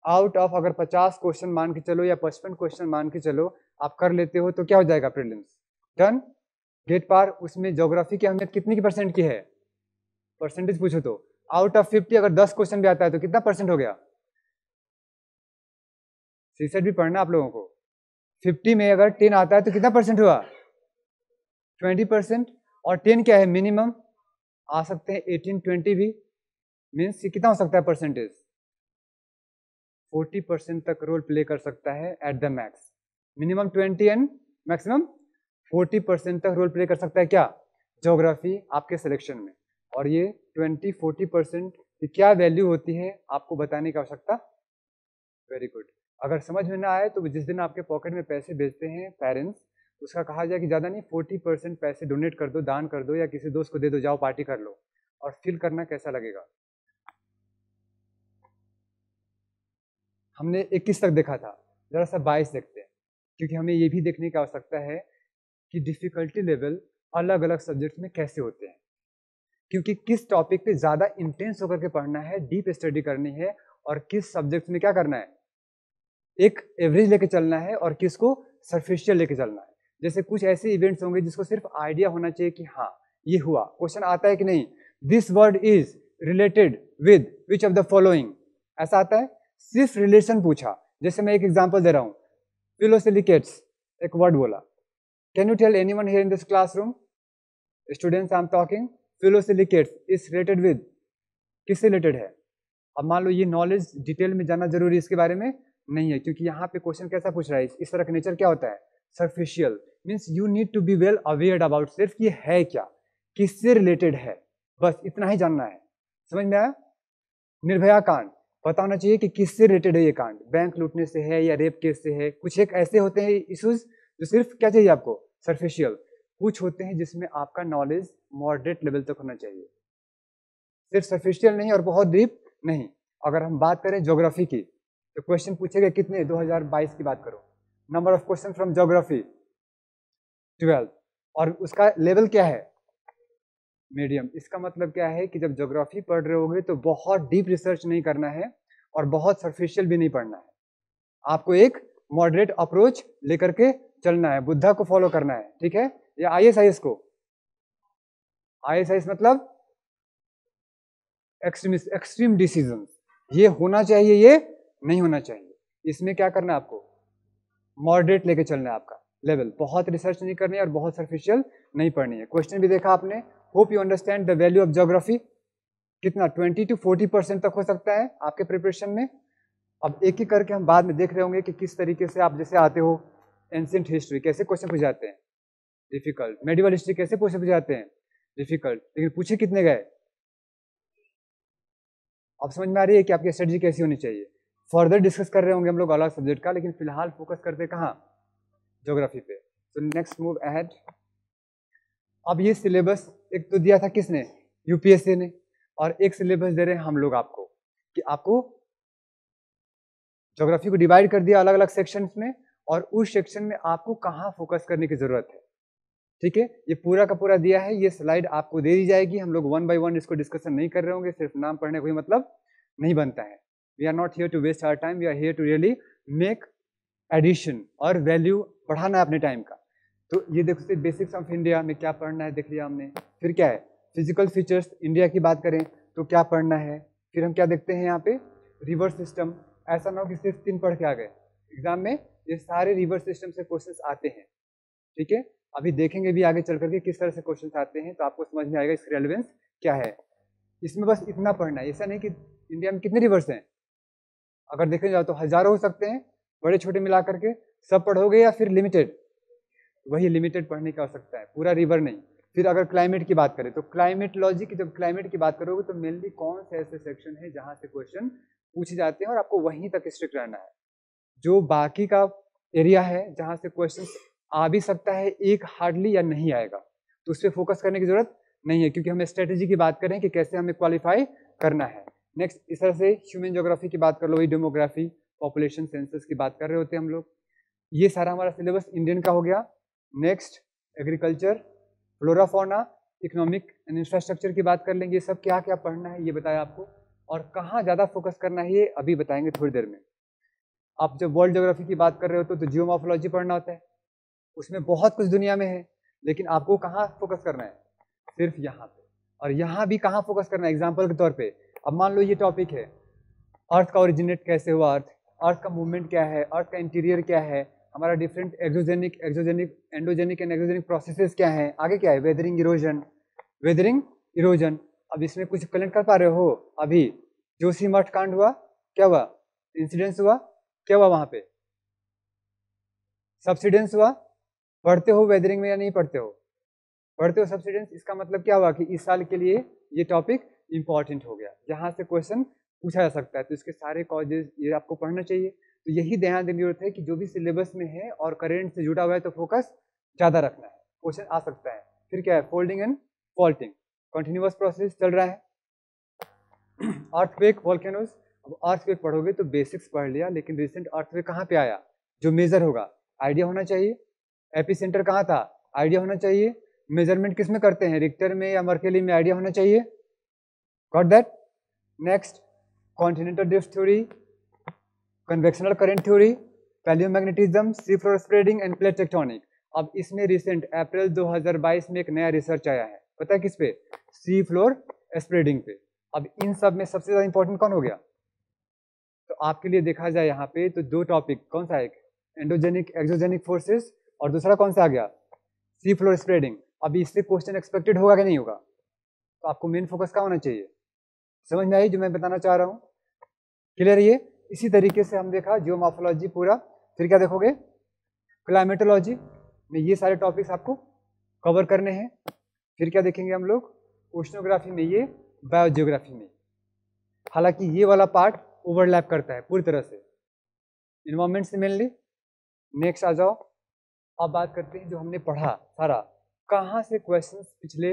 Speaker 3: आउट ऑफ अगर 50 क्वेश्चन मान के चलो या 55 क्वेश्चन मान के चलो आप कर लेते हो तो क्या हो जाएगा? प्रीलिम्स डन, गेट पार। उसमें ज्योग्राफी की अहमियत कितनी की परसेंट की है? परसेंटेज पूछो तो आउट ऑफ 50 अगर 10 क्वेश्चन भी आता है तो कितना परसेंट हो गया? सीसेट भी पढ़ना आप लोगों को। 50 में अगर 10 आता है तो कितना परसेंट हुआ? 20%। और 10 क्या है? मिनिमम आ सकते हैं 18, 20 भी, मीन्स ये कितना हो सकता है परसेंटेज? 40% तक रोल प्ले कर सकता है at the max. Minimum 20 and maximum 40% तक रोल प्ले कर सकता है क्या? ज्योग्राफी आपके सिलेक्शन में। और ये 20-40% की क्या वैल्यू होती है आपको बताने की आवश्यकता? Very good. अगर समझ में ना आए तो जिस दिन आपके पॉकेट में पैसे भेजते हैं पेरेंट्स, उसका कहा जाए कि ज़्यादा नहीं 40% पैसे डोनेट कर दो, दान कर दो, या किसी दोस्त को दे दो, जाओ पार्टी कर लो, और फील करना कैसा लगेगा। हमने 21 तक देखा था, ज़रा सा 22 देखते हैं, क्योंकि हमें ये भी देखने की आवश्यकता है कि डिफ़िकल्टी लेवल अलग अलग सब्जेक्ट्स में कैसे होते हैं, क्योंकि किस टॉपिक पे ज़्यादा इंटेंस होकर के पढ़ना है, डीप स्टडी करनी है, और किस सब्जेक्ट में क्या करना है, एक एवरेज लेके चलना है, और किसको सरफेशियल लेके चलना है। जैसे कुछ ऐसे इवेंट्स होंगे जिसको सिर्फ आइडिया होना चाहिए कि हाँ ये हुआ, क्वेश्चन आता है कि नहीं, this word is related with which of the following, ऐसा आता है, सिर्फ रिलेशन पूछा। जैसे मैं एक एग्जांपल दे रहा हूँ, फिलोसिलिकेट्स एक वर्ड बोला, can you tell anyone here in this classroom, students I am talking, phyllosilicates is related with, किससे रिलेटेड है? अब मान लो ये नॉलेज डिटेल में जानना जरूरी इसके बारे में नहीं है, क्योंकि यहाँ पे क्वेश्चन कैसा पूछ रहा है, इस तरह का नेचर क्या होता है, surficial, means you need to be well aware about सिर्फ ये है क्या, किससे रिलेटेड है, बस इतना ही जानना है। समझ में आया? निर्भया कांड पता होना चाहिए कि किससे रिलेटेड है ये कांड, बैंक लूटने से है या रेप केस से है। कुछ एक ऐसे होते हैं इश्यूज जो सिर्फ क्या चाहिए आपको, सरफेशियल। कुछ होते हैं जिसमें आपका नॉलेज मॉडरेट लेवल तक होना चाहिए, सिर्फ सरफेशियल नहीं और बहुत डीप नहीं। अगर हम बात करें ज्योग्राफी की तो क्वेश्चन पूछेगा कितने, 2022 की बात करो, number of question from geography 12, और उसका लेवल क्या है, मीडियम। इसका मतलब क्या है कि जब ज्योग्राफी पढ़ रहे होगे तो बहुत डीप रिसर्च नहीं करना है और बहुत सरफेशियल भी नहीं पढ़ना है, आपको एक मॉडरेट अप्रोच लेकर के चलना है, बुद्धा को फॉलो करना है, ठीक है? या ISIS को, ISIS मतलब एक्सट्रीम डिसीजन, ये होना चाहिए, ये नहीं होना चाहिए। इसमें क्या करना है आपको, मॉडरेट लेके चलना है आपका लेवल, बहुत रिसर्च नहीं करनी है और बहुत सरफेशियल नहीं पढ़नी है। क्वेश्चन भी देखा आपने, hope you understand the value of geography. कितना 20 to 40% तक हो सकता है आपके प्रिपरेशन में। अब एक एक करके हम बाद में देख रहे होंगे कि किस तरीके से आप जैसे आते हो, एंशिएंट हिस्ट्री कैसे क्वेश्चन पूछ जाते हैं, डिफिकल्ट। मेडिवल हिस्ट्री कैसे क्वेश्चन पूछ जाते हैं, डिफिकल्ट, लेकिन पूछे कितने गए। अब समझ में आ रही है कि आपकी स्ट्रेटजी कैसी होनी चाहिए। फर्दर डिस्कस कर रहे होंगे हम लोग अलग सब्जेक्ट का, लेकिन फिलहाल फोकस करते कहाँ, ज्योग्राफी पे। तो नेक्स्ट मूव अहेड। अब ये सिलेबस एक तो दिया था किसने, UPSC ने, और एक सिलेबस दे रहे हैं हम लोग आपको कि आपको ज्योग्राफी को डिवाइड कर दिया अलग अलग सेक्शंस में, और उस सेक्शन में आपको कहाँ फोकस करने की जरूरत है, ठीक है? ये पूरा का पूरा दिया है, ये स्लाइड आपको दे दी जाएगी। हम लोग 1 by 1 इसको डिस्कशन नहीं कर रहे होंगे, सिर्फ नाम पढ़ने कोई मतलब नहीं बनता है। We are not here to waste our time, we are here to really make addition और वैल्यू बढ़ाना है अपने टाइम का। तो ये देखो, बेसिक्स ऑफ इंडिया में क्या पढ़ना है देख लिया हमने। फिर क्या है, फिजिकल फीचर्स इंडिया की बात करें तो क्या पढ़ना है। फिर हम क्या देखते हैं यहाँ पे, रिवर सिस्टम। ऐसा ना हो कि सिर्फ 3 पढ़ के आ गए, एग्जाम में ये सारे रिवर सिस्टम से क्वेश्चंस आते हैं, ठीक है? अभी देखेंगे भी आगे चल करके किस तरह से क्वेश्चंस आते हैं, तो आपको समझ में आएगा इसकी रेलेवेंस क्या है। इसमें बस इतना पढ़ना है, ऐसा नहीं कि इंडिया में कितने रिवर्स हैं, अगर देखे जाओ तो हजारों हो सकते हैं, बड़े छोटे मिला करके सब पढ़ोगे या फिर लिमिटेड, वही लिमिटेड पढ़ने की आवश्यकता है, पूरा रिवर नहीं। फिर अगर क्लाइमेट की बात करें तो क्लाइमेटोलॉजी की, जब क्लाइमेट की बात करोगे तो मेनली कौन से ऐसे सेक्शन है जहां से क्वेश्चन पूछे जाते हैं और आपको वहीं तक स्ट्रिक्ट रहना है। जो बाकी का एरिया है जहां से क्वेश्चन आ भी सकता है, एक हार्डली या नहीं आएगा, तो उस पर फोकस करने की जरूरत नहीं है, क्योंकि हम स्ट्रेटेजी की बात करें कि कैसे हमें क्वालिफाई करना है। नेक्स्ट इस तरह से ह्यूमन ज्योग्राफी की बात कर लो, वही डेमोग्राफी, पॉपुलेशन सेंसस की बात कर रहे होते हैं हम लोग। ये सारा हमारा सिलेबस इंडियन का हो गया। Next agriculture, flora fauna, economic and infrastructure की बात कर लेंगे। ये सब क्या क्या पढ़ना है ये बताया आपको, और कहाँ ज़्यादा फोकस करना है ये अभी बताएंगे थोड़ी देर में। आप जब वर्ल्ड ज्योग्राफी की बात कर रहे हो तो जियोमॉर्फोलॉजी पढ़ना होता है, उसमें बहुत कुछ दुनिया में है, लेकिन आपको कहाँ फोकस करना है, सिर्फ यहाँ पे। और यहाँ भी कहाँ फोकस करना है एग्जाम्पल के तौर पे। अब मान लो ये टॉपिक है, अर्थ का ओरिजिनेट कैसे हुआ, अर्थ का मूवमेंट क्या है, अर्थ का इंटीरियर क्या है, हमारा different endogenic and exogenic processes क्या है, आगे क्या है वेदरिंग इरोजन। अब इसमें कुछ कलेक्ट कर पा रहे हो? अभी जोशीमठ कांड हुआ, क्या हुआ, इंसिडेंस हुआ, क्या हुआ वहां पे, सब्सिडेंस हुआ। पढ़ते हो वेदरिंग में या नहीं पढ़ते हो? पढ़ते हो सब्सिडेंस। इसका मतलब क्या हुआ कि इस साल के लिए ये टॉपिक इंपॉर्टेंट हो गया, जहां से क्वेश्चन पूछा जा सकता है। तो इसके सारे कॉजेज ये आपको पढ़ना चाहिए। तो यही ध्यान देने की जरूरत है कि जो भी सिलेबस में है और करेंट से जुड़ा हुआ है तो फोकस ज्यादा रखना है, क्वेश्चन आ सकता है। फिर क्या है, folding and faulting, continuous process चल रहा है। Earthquake, volcanoes. अब अर्थक्वेक पढ़ोगे तो बेसिक्स पढ़ लिया, लेकिन रिसेंट अर्थक्वेक कहाँ पे आया, जो मेजर होगा आइडिया होना चाहिए। एपिसेंटर कहाँ था, आइडिया होना चाहिए। मेजरमेंट किस में करते हैं, रिक्टर में या मर्केली में, आइडिया होना चाहिए। Got that? Next, continental drift theory, convectional current theory, palaeomagnetism, sea floor spreading and plate tectonic. अब इसमें रिसेंट अप्रैल 2022 में एक नया रिसर्च आया है, पता है किस पे, सी फ्लोर स्प्रेडिंग पे। अब इन सब में सबसे ज्यादा इंपॉर्टेंट कौन हो गया? तो आपके लिए देखा जाए यहाँ पे तो दो टॉपिक, कौन सा, एक एंडोजेनिक एक्सोजेनिक फोर्सेस और दूसरा कौन सा आ गया, सी फ्लोर स्प्रेडिंग। अभी इससे क्वेश्चन एक्सपेक्टेड होगा कि नहीं होगा? तो आपको मेन फोकस क्या होना चाहिए, समझ में आई जो मैं बताना चाह रहा हूँ? क्लियर है ये? इसी तरीके से हम देखा जियोमॉर्फोलॉजी पूरा। फिर क्या देखोगे, क्लाइमेटोलॉजी में ये सारे टॉपिक्स आपको कवर करने हैं। फिर क्या देखेंगे हम लोग, ओशनोग्राफी में ये, बायोजियोग्राफी में। हालांकि ये वाला पार्ट ओवरलैप करता है पूरी तरह से इन्वायरमेंट से मेनली। नेक्स्ट आ जाओ, अब बात करते हैं जो हमने पढ़ा सारा, कहाँ से क्वेश्चंस पिछले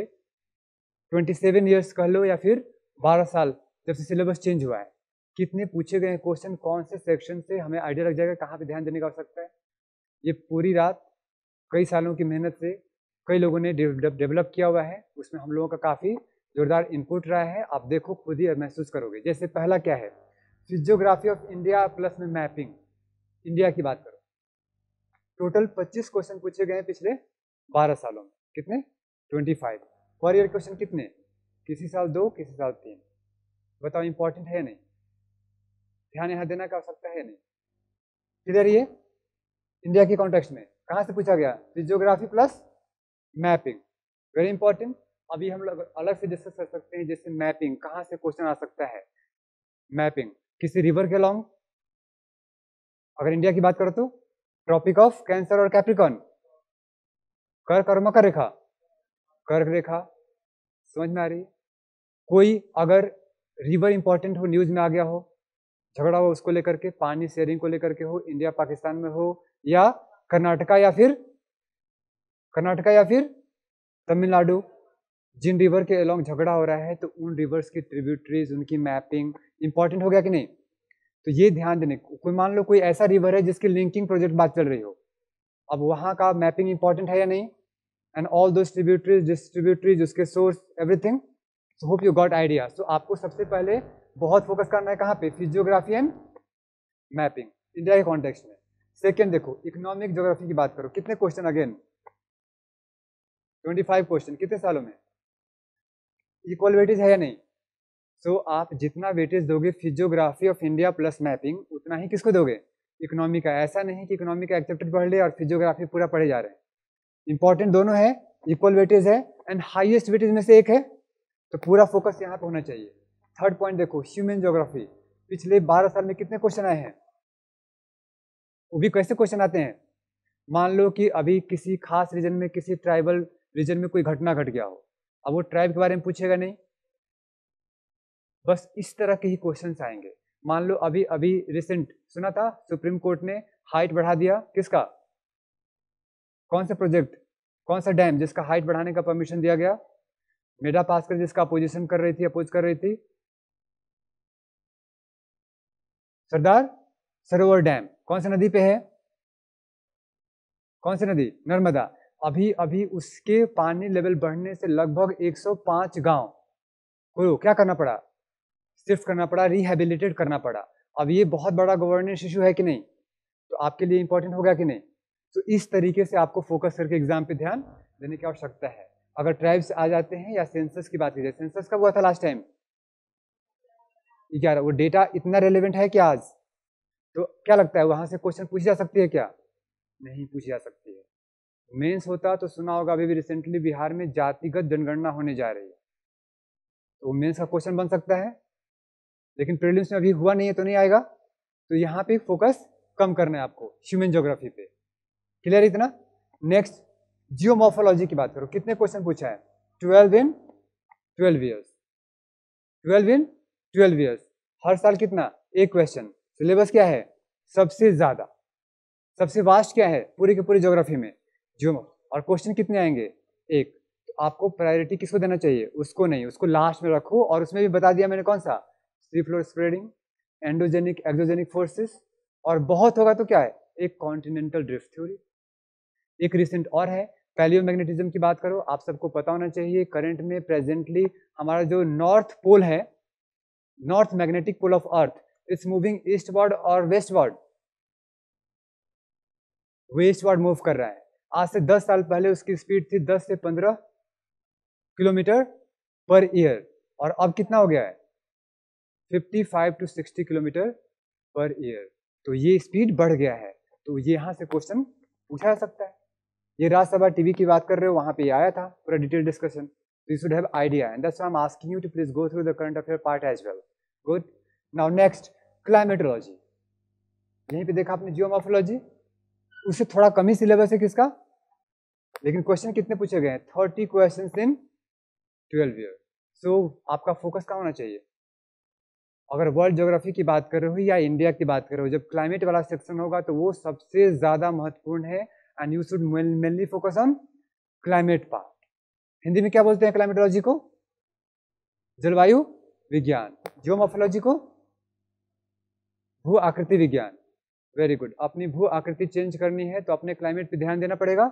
Speaker 3: 27 ईयर्स कह लो या फिर 12 साल जब से सिलेबस चेंज हुआ है, कितने पूछे गए क्वेश्चन, कौन से सेक्शन से, हमें आइडिया लग जाएगा कहाँ पे ध्यान देने की आवश्यकता है। ये पूरी रात कई सालों की मेहनत से कई लोगों ने डेवलप किया हुआ है, उसमें हम लोगों का काफ़ी जोरदार इनपुट रहा है। आप देखो खुद ही महसूस करोगे। जैसे पहला क्या है, फिजियोग्राफी ऑफ इंडिया प्लस में मैपिंग, इंडिया की बात करो। टोटल 25 क्वेश्चन पूछे गए पिछले 12 सालों में, कितने, 25। पर ईयर क्वेश्चन कितने, किसी साल 2, किसी साल 3। बताओ इंपॉर्टेंट है या नहीं, ध्यान यहाँ देना की आवश्यकता है नहीं? किधर ये इंडिया के कॉन्टेक्स्ट में कहाँ से पूछा गया, physiography plus mapping, very important. अभी हम लोग अलग से डिस्कस कर सकते हैं, जैसे मैपिंग कहाँ से क्वेश्चन आ सकता है। मैपिंग किसी रिवर के अलॉन्ग, अगर इंडिया की बात करो तो ट्रॉपिक ऑफ कैंसर और कैप्रिकॉन, कर्क और मकर रेखा, कर्क रेखा, समझ में आ रही है? कोई अगर रिवर इंपॉर्टेंट हो, न्यूज में आ गया हो, झगड़ा हो उसको लेकर के, पानी शेयरिंग को लेकर के हो, इंडिया पाकिस्तान में हो, या कर्नाटका या फिर तमिलनाडु, जिन रिवर के अलोंग झगड़ा हो रहा है तो उन रिवर्स की ट्रिब्यूटरीज, उनकी मैपिंग इंपॉर्टेंट हो गया कि नहीं? तो ये ध्यान देने, कोई मान लो कोई ऐसा रिवर है जिसकी लिंकिंग प्रोजेक्ट बात चल रही हो, अब वहां का मैपिंग इंपॉर्टेंट है या नहीं, एंड ऑल दोस ट्रिब्यूटरीज, उसके source, everything. So hope you got idea. So आपको सबसे पहले बहुत फोकस करना है कहाँ पे, फिजियोग्राफी एंड मैपिंग, इंडिया के कॉन्टेक्स्ट में। सेकेंड देखो, इकोनॉमिक ज्योग्राफी की बात करो, कितने क्वेश्चन, अगेन 25 क्वेश्चन, कितने सालों में? इक्वल वेटेज है या नहीं? सो आप जितना वेटेज दोगे physiography of India plus mapping, उतना ही किसको दोगे, इकोनॉमी का। ऐसा नहीं कि इकोनॉमी का एक्सेप्टेड पढ़ ले और फिजियोग्राफी पूरा पढ़े जा रहे हैं, इंपॉर्टेंट दोनों है, इक्वल वेटेज है, एंड हाईएस्ट वेटेज में से एक है, तो पूरा फोकस यहाँ पे होना चाहिए। थर्ड पॉइंट देखो, ह्यूमन ज्योग्राफी, पिछले 12 साल में कितने क्वेश्चन आए हैं? वो भी कैसे क्वेश्चन आते हैं, मान लो कि अभी किसी खास रीजन में, किसी ट्राइबल रीजन में कोई घटना घट गया हो, अब वो ट्राइब के बारे में पूछेगा नहीं, बस इस तरह के ही क्वेश्चंस आएंगे। मान लो अभी अभी रिसेंट सुना था, सुप्रीम कोर्ट ने हाइट बढ़ा दिया, किसका, कौन सा प्रोजेक्ट, कौन सा डैम जिसका हाइट बढ़ाने का परमिशन दिया गया, मेडा पास्कल जिसका अपोजिशन कर रही थी, अपोज कर रही थी, सरदार सरोवर डैम, कौन सी नदी पे है, कौन सी नदी, नर्मदा। अभी अभी उसके पानी लेवल बढ़ने से लगभग 105 गांव को क्या करना पड़ा, शिफ्ट करना पड़ा, रिहेबिलिटेट करना पड़ा। अब ये बहुत बड़ा गवर्नेंस इशू है कि नहीं, तो आपके लिए इंपॉर्टेंट होगा कि नहीं? तो इस तरीके से आपको फोकस करके एग्जाम पे ध्यान देने की आवश्यकता है। अगर ट्राइब्स आ जाते हैं या सेंसस की बात की जाए, सेंसस कब हुआ था लास्ट टाइम? 11। वो डेटा इतना रेलेवेंट है क्या आज? तो क्या लगता है वहां से क्वेश्चन पूछी जा सकती है क्या? नहीं पूछी जा सकती है। मेंस होता तो सुना होगा, अभी भी रिसेंटली बिहार में जातिगत जनगणना होने जा रही है, तो मेंस का क्वेश्चन बन सकता है, लेकिन प्रीलिम्स में अभी हुआ नहीं है तो नहीं आएगा। तो यहाँ पे फोकस कम करना है आपको ह्यूमन ज्योग्राफी पे। क्लियर इतना? नेक्स्ट जियोमॉर्फोलॉजी की बात करो, कितने क्वेश्चन पूछा है? 12 इन 12 ईयर्स। 12 इन 12 ईयर्स, हर साल कितना? एक क्वेश्चन। सिलेबस क्या है? सबसे ज्यादा, सबसे वास्ट क्या है पूरी की पूरी ज्योग्राफी में? जियो। और क्वेश्चन कितने आएंगे? एक। तो आपको प्रायोरिटी किसको देना चाहिए? उसको नहीं, उसको लास्ट में रखो। और उसमें भी बता दिया मैंने कौन सा, सी floor spreading, endogenic exogenic forces, और बहुत होगा तो क्या है, एक कॉन्टिनेंटल ड्रिफ्ट थ्योरी। एक रिसेंट और है पैलियोमैग्नेटिज्म की बात करो, आप सबको पता होना चाहिए करंट में प्रेजेंटली हमारा जो नॉर्थ पोल है, north magnetic pole of earth, it's moving eastward और वेस्टवर्ड, वेस्टवर्ड मूव कर रहा है। आज से 10 साल पहले उसकी स्पीड थी 10 से 15 किलोमीटर पर ईयर, और अब कितना हो गया है? 55 to 60 किलोमीटर पर ईयर। तो ये स्पीड बढ़ गया है। तो ये यहाँ से क्वेश्चन पूछा जा सकता है। ये राज्यसभा टीवी की बात कर रहे हो, वहां पे आया था पूरा डिटेल डिस्कशन, तो you should have idea, and that's why I am asking you to please go through the current affair part as well. Good. Now next climatology. यहीं पे देखा आपने जियोमॉर्फोलॉजी, उससे थोड़ा कम ही सिलेबस है किसका, लेकिन क्वेश्चन कितने पूछे गए हैं? 30 क्वेश्चंस इन 12 ईयर। सो आपका फोकस कहाँ होना चाहिए? अगर वर्ल्ड ज्योग्राफी की बात कर रहे हो या इंडिया की बात कर रहे हो, जब क्लाइमेट वाला सेक्शन होगा तो वो सबसे ज्यादा महत्वपूर्ण है, and you should mainly focus on climate part. Hindi में क्या बोलते हैं क्लाइमेटोलॉजी को? जलवायु विज्ञान। जियोमॉर्फोलॉजी को भू आकृति विज्ञान। Very good. अपनी भू आकृति चेंज करनी है तो अपने क्लाइमेट पे ध्यान देना पड़ेगा।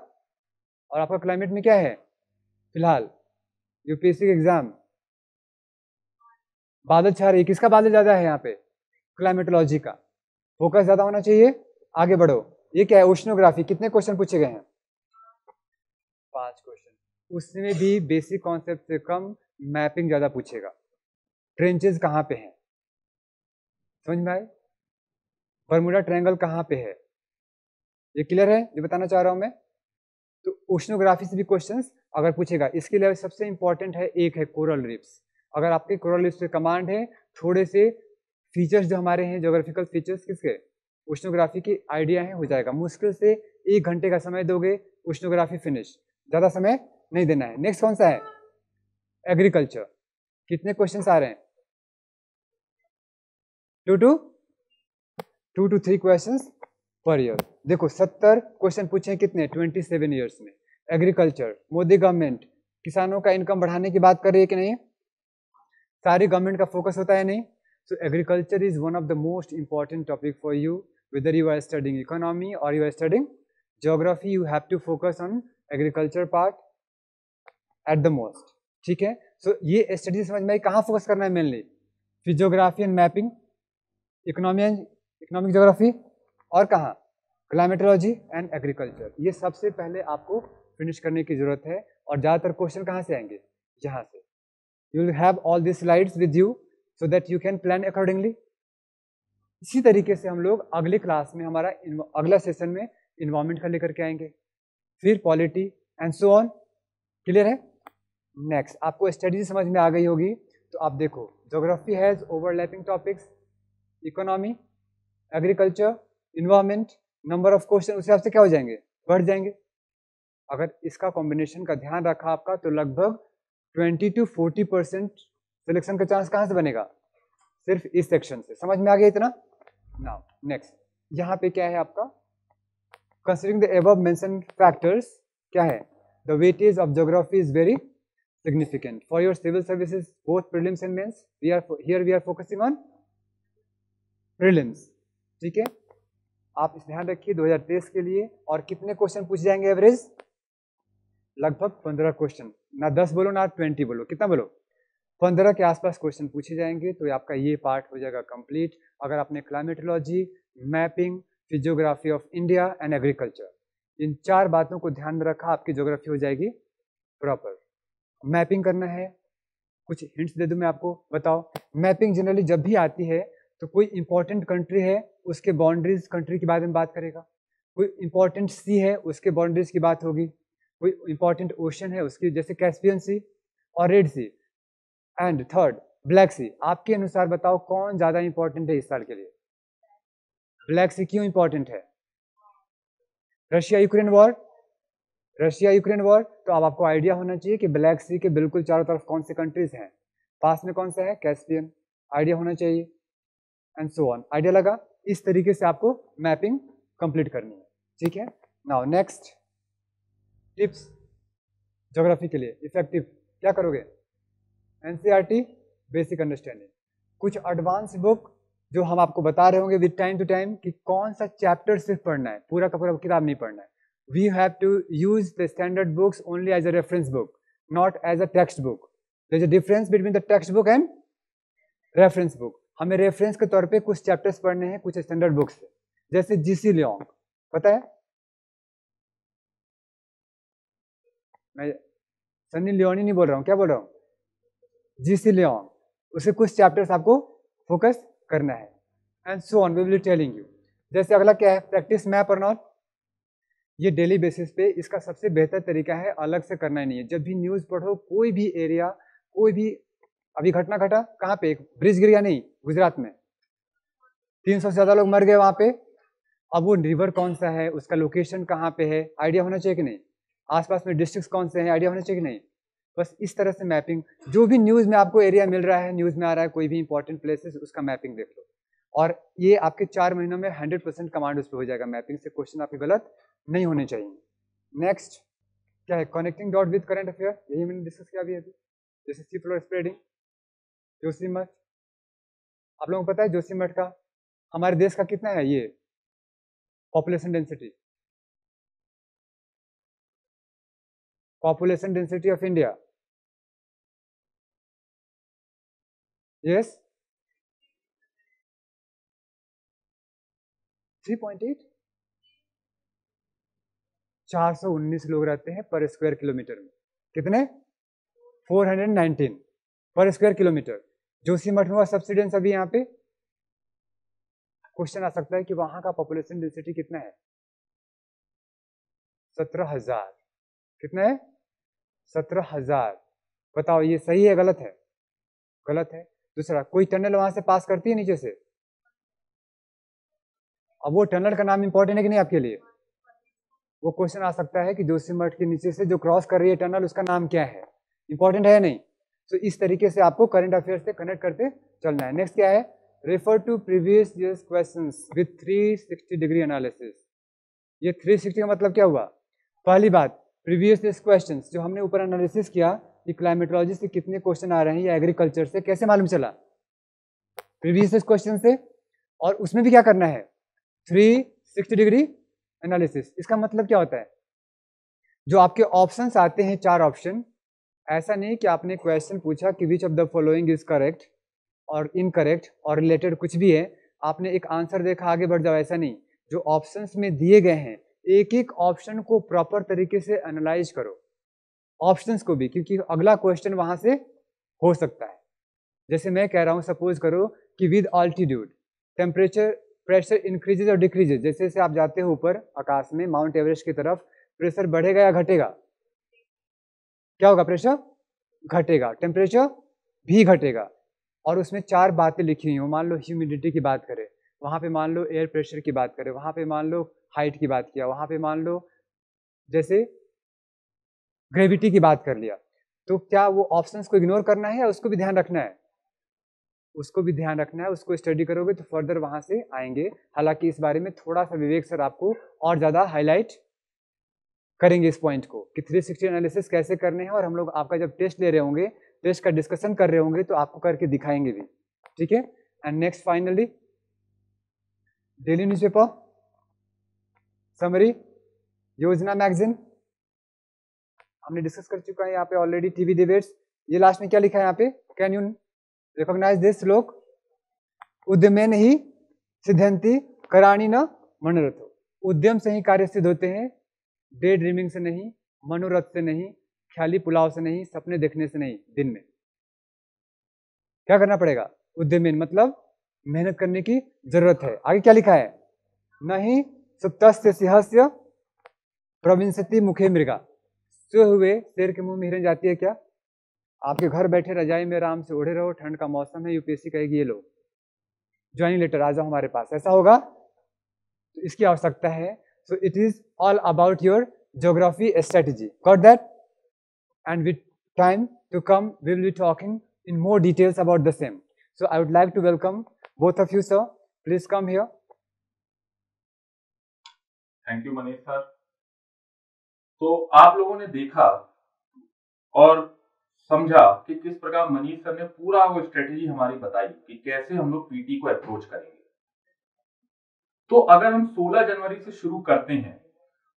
Speaker 3: और आपका क्लाइमेट में क्या है फिलहाल? यूपीएससी एग्जाम, बादल छा रही है। किसका बादल ज्यादा है यहाँ पे? क्लाइमेटोलॉजी का। फोकस ज्यादा होना चाहिए। आगे बढ़ो। ये क्या है? ओशनोग्राफी। कितने क्वेश्चन पूछे गए हैं? 5 क्वेश्चन। उसमें भी बेसिक कॉन्सेप्ट से कम, मैपिंग ज्यादा पूछेगा। ट्रेंचेस कहाँ पे हैं, समझ में आए? बरमुडा ट्रायंगल कहाँ पे है? ये क्लियर है जो बताना चाह रहा हूं मैं? तो ओशनोग्राफी से भी क्वेश्चंस अगर पूछेगा। इसके लिए सबसे इंपॉर्टेंट है, एक है कोरल रीफ्स। अगर आपके कोरल रीफ्स पे कमांड है, थोड़े से फीचर्स जो हमारे हैं ज्योग्राफिकल फीचर्स किसके, ओशनोग्राफी की आइडिया है, हो जाएगा। मुश्किल से 1 घंटे का समय दोगे, ओशनोग्राफी फिनिश। ज्यादा समय नहीं देना है। नेक्स्ट कौन सा है? एग्रीकल्चर। कितने क्वेश्चंस आ रहे हैं? 2 to 3 क्वेश्चंस पर ईयर। देखो 70 क्वेश्चन पूछे कितने? 27 ईयर्स में। एग्रीकल्चर, मोदी गवर्नमेंट किसानों का इनकम बढ़ाने की बात कर रही है कि नहीं? सारी गवर्नमेंट का फोकस होता है नहीं? सो agriculture is one of the most important topic for you, whether you are studying economy or you are studying geography, you have to focus on agriculture part at the most. ठीक है? सो ये study समझ में कहाँ focus करना है mainly? Physiography and mapping, economic geography, और कहाँ? Climatology and agriculture. ये सबसे पहले आपको फिनिश करने की जरूरत है। और ज्यादातर क्वेश्चन कहाँ से आएंगे? यहाँ से। You will have all this slides with you so that you can plan accordingly. इसी तरीके से हम लोग अगले क्लास में, हमारा अगला सेशन में इन्वायरमेंट का लेकर के आएंगे, फिर polity and so on. Clear है? नेक्स्ट आपको स्टडी समझ में आ गई होगी। तो आप देखो, geography has overlapping topics, economy, agriculture, environment, number of question उस हिसाब से क्या हो जाएंगे? बढ़ जाएंगे। अगर इसका कॉम्बिनेशन का ध्यान रखा आपका तो लगभग 20 to 40% सिलेक्शन का चांस कहाँ से बनेगा? सिर्फ इस सेक्शन से। समझ में आ गया इतना? नाउ नेक्स्ट, यहाँ पे क्या है आपका? Considering the above mentioned factors, क्या है? The weightage of geography is very significant for your civil services, both prelims and mains. We are focusing on prelims. ठीक है? आप इस ध्यान रखिए 2023 के लिए। और कितने क्वेश्चन पूछ जाएंगे एवरेज? लगभग 15 क्वेश्चन। ना 10 बोलो ना 20 बोलो, कितना बोलो? 15 के आसपास क्वेश्चन पूछे जाएंगे। तो आपका ये पार्ट हो जाएगा कंप्लीट। अगर आपने climatology, mapping, physiography of India and agriculture, इन 4 बातों को ध्यान में रखा, आपकी ज्योग्राफी हो जाएगी प्रॉपर। मैपिंग करना है, कुछ हिंट्स दे दूं मैं आपको, बताओ। मैपिंग जनरली जब भी आती है तो कोई इंपॉर्टेंट कंट्री है उसके बाउंड्रीज कंट्री के बारे में बात करेगा, कोई इंपॉर्टेंट सी है उसके बाउंड्रीज की बात होगी, कोई इंपॉर्टेंट ओशन है उसकी, जैसे कैस्पियन सी और red sea, and third black sea. आपके अनुसार बताओ कौन ज्यादा इंपॉर्टेंट है इस साल के लिए? ब्लैक सी क्यों इंपॉर्टेंट है? Russia Ukraine war, Russia Ukraine war, तो अब आपको आइडिया होना चाहिए कि ब्लैक सी के बिल्कुल चारों तरफ कौन से कंट्रीज हैं, पास में कौन सा है? कैस्पियन, आइडिया होना चाहिए, एंड सो ऑन। आइडिया लगा? इस तरीके से आपको मैपिंग कंप्लीट करनी है, ठीक है। नाउ नेक्स्ट टिप्स ज्योग्राफी के लिए इफेक्टिव क्या करोगे? एनसीईआरटी बेसिक अंडरस्टैंडिंग, कुछ एडवांस बुक जो हम आपको बता रहे होंगे विद टाइम टू टाइम कि कौन सा चैप्टर सिर्फ पढ़ना है, पूरा का पूरा किताब नहीं पढ़ना है। We have to use the standard books only as a reference book, not as a text book. There is a difference between the text book and reference book. हमें रेफरेंस के तौर पे कुछ चैप्टर्स पढ़ने हैं कुछ स्टैंडर्ड बुक्स से, जैसे जीसी लियोंग, पता है? मैं सन्नी लियोनी नहीं बोल रहा हूँ, क्या बोल रहा हूँ? जीसी लियोंग, उसे कुछ चैप्टर्स आपको फोकस करना है, and so on we will telling you. जैसे अगला क्या है? प्रैक्टिस मैप और नॉट। ये डेली बेसिस पे इसका सबसे बेहतर तरीका है, अलग से करना ही नहीं है। जब भी न्यूज़ पढ़ो, कोई भी एरिया, कोई भी अभी घटना घटा, कहाँ पे? एक ब्रिज गिर गया, नहीं, गुजरात में 300 से ज्यादा लोग मर गए वहां पे। अब वो रिवर कौन सा है, उसका लोकेशन कहाँ पे है, आइडिया होना चाहिए कि नहीं? आसपास में डिस्ट्रिक्ट कौन से हैं, आइडिया होना चाहिए कि नहीं? बस इस तरह से मैपिंग, जो भी न्यूज़ में आपको एरिया मिल रहा है, न्यूज़ में आ रहा है कोई भी इंपॉर्टेंट प्लेसेस, उसका मैपिंग देख लो। और ये आपके 4 महीनों में 100% कमांड उस पर हो जाएगा। मैपिंग से क्वेश्चन आपके गलत नहीं होने चाहिए। नेक्स्ट क्या है? Connecting dot with current affair, यही मैंने डिस्कस किया अभी अभी। जैसे सी फ्लोर स्प्रेडिंग, जोशीमठ, आप लोगों को पता है जोशीमठ का हमारे देश का कितना है ये population density? Population density of India, yes 3.8, 419 लोग रहते हैं पर स्क्वायर किलोमीटर में। कितने? 419 पर स्क्वायर किलोमीटर। जोशीमठ में हुआ सब्सिडेंस अभी यहाँ पे क्वेश्चन आ सकता है कि वहां का पॉपुलेशन डेंसिटी कितना है? 17,000। कितना है? 17,000। बताओ ये सही है गलत है? गलत है। दूसरा, कोई टनल वहां से पास करती है नीचे से? अब वो टनल का नाम इंपॉर्टेंट है कि नहीं आपके लिए? वो क्वेश्चन आ सकता है कि जोशीमठ के नीचे से जो क्रॉस कर रही है टनल, उसका नाम क्या है? इंपॉर्टेंट है नहीं? तो इस तरीके से आपको करंट अफेयर से कनेक्ट करते चलना है। नेक्स्ट क्या है? Refer to previous years questions with 360 degree analysis. ये 360 का मतलब क्या हुआ? पहली बात, प्रीवियस ईयर्स क्वेश्चंस जो हमने ऊपर एनालिसिस किया, ये क्लाइमेटोलॉजी से कितने क्वेश्चन आ रहे हैं या एग्रीकल्चर से, कैसे मालूम चला? प्रीवियस ईयर्स क्वेश्चन से। और उसमें भी क्या करना है? 360 डिग्री एनालिसिस। इसका मतलब क्या होता है? जो आपके ऑप्शंस आते हैं 4 ऑप्शन, ऐसा नहीं कि आपने क्वेश्चन पूछा कि which of the following is correct और इनकरेक्ट और रिलेटेड कुछ भी है, आपने एक आंसर देखा आगे बढ़ जाओ, ऐसा नहीं। जो ऑप्शंस में दिए गए हैं, एक एक ऑप्शन को प्रॉपर तरीके से एनालाइज करो, ऑप्शंस को भी, क्योंकि अगला क्वेश्चन वहां से हो सकता है। जैसे मैं कह रहा हूं, सपोज करो कि with altitude temperature pressure increases और डिक्रीजेज, जैसे जैसे आप जाते हो ऊपर आकाश में माउंट एवरेस्ट की तरफ, प्रेशर बढ़ेगा या घटेगा? क्या होगा? प्रेशर घटेगा, टेम्परेचर भी घटेगा। और उसमें 4 बातें लिखी हुई हो, मान लो ह्यूमिडिटी की बात करें, वहां पे मान लो एयर प्रेशर की बात करें, वहां पे मान लो हाइट की बात किया, वहां पे मान लो जैसे ग्रेविटी की बात कर लिया। तो क्या वो ऑप्शंस को इग्नोर करना है या उसको भी ध्यान रखना है? उसको भी ध्यान रखना है। उसको स्टडी करोगे तो फर्दर वहां से आएंगे। हालांकि इस बारे में थोड़ा सा विवेक सर आपको और ज्यादा हाईलाइट करेंगे इस पॉइंट को कि 360 एनालिसिस कैसे करने हैं, और हम लोग आपका जब टेस्ट ले रहे होंगे, टेस्ट का डिस्कशन कर रहे होंगे, तो आपको करके दिखाएंगे भी, ठीक है। And next finally daily newspaper summary, योजना मैगजीन हमने डिस्कस कर चुका है यहाँ पे ऑलरेडी। टीवी डिबेट्स, ये लास्ट में क्या लिखा है यहाँ पे? कैन यू रिकॉग्नाइज दिस श्लोक? उद्यमेन ही सिद्धंति कराणी न मनोरथो। उद्यम से ही कार्य सिद्ध होते हैं, डे ड्रीमिंग से नहीं, मनोरथ से नहीं, ख्याली पुलाव से नहीं, सपने देखने से नहीं, दिन में क्या करना पड़ेगा? उद्यमेन मतलब मेहनत करने की जरूरत है। आगे क्या लिखा है? नहीं सुप्तस्य सिंहस्य प्रविंशति मुखे मृगा। सोए हुए शेर के मुंह में हिरन जाती है क्या? आपके घर बैठे रजाई में आराम से ओढ़े रहो, ठंड का मौसम है, यूपीएससी कहेगी ये लो ज्वाइनिंग लेटर आ जाओ हमारे पास, ऐसा होगा? तो इसकी आवश्यकता है। So it is all about your geography strategy, got that? And with time to come we will be talking in more details about the same. So I would like to welcome both of you, sir. Please come here.
Speaker 2: Thank you Manish sir. तो आप लोगों ने देखा और समझा कि किस प्रकार मनीष सर ने पूरा वो स्ट्रेटेजी हमारी बताई कि कैसे हम लोग पीटी को अप्रोच करेंगे। तो अगर हम 16 जनवरी से शुरू करते हैं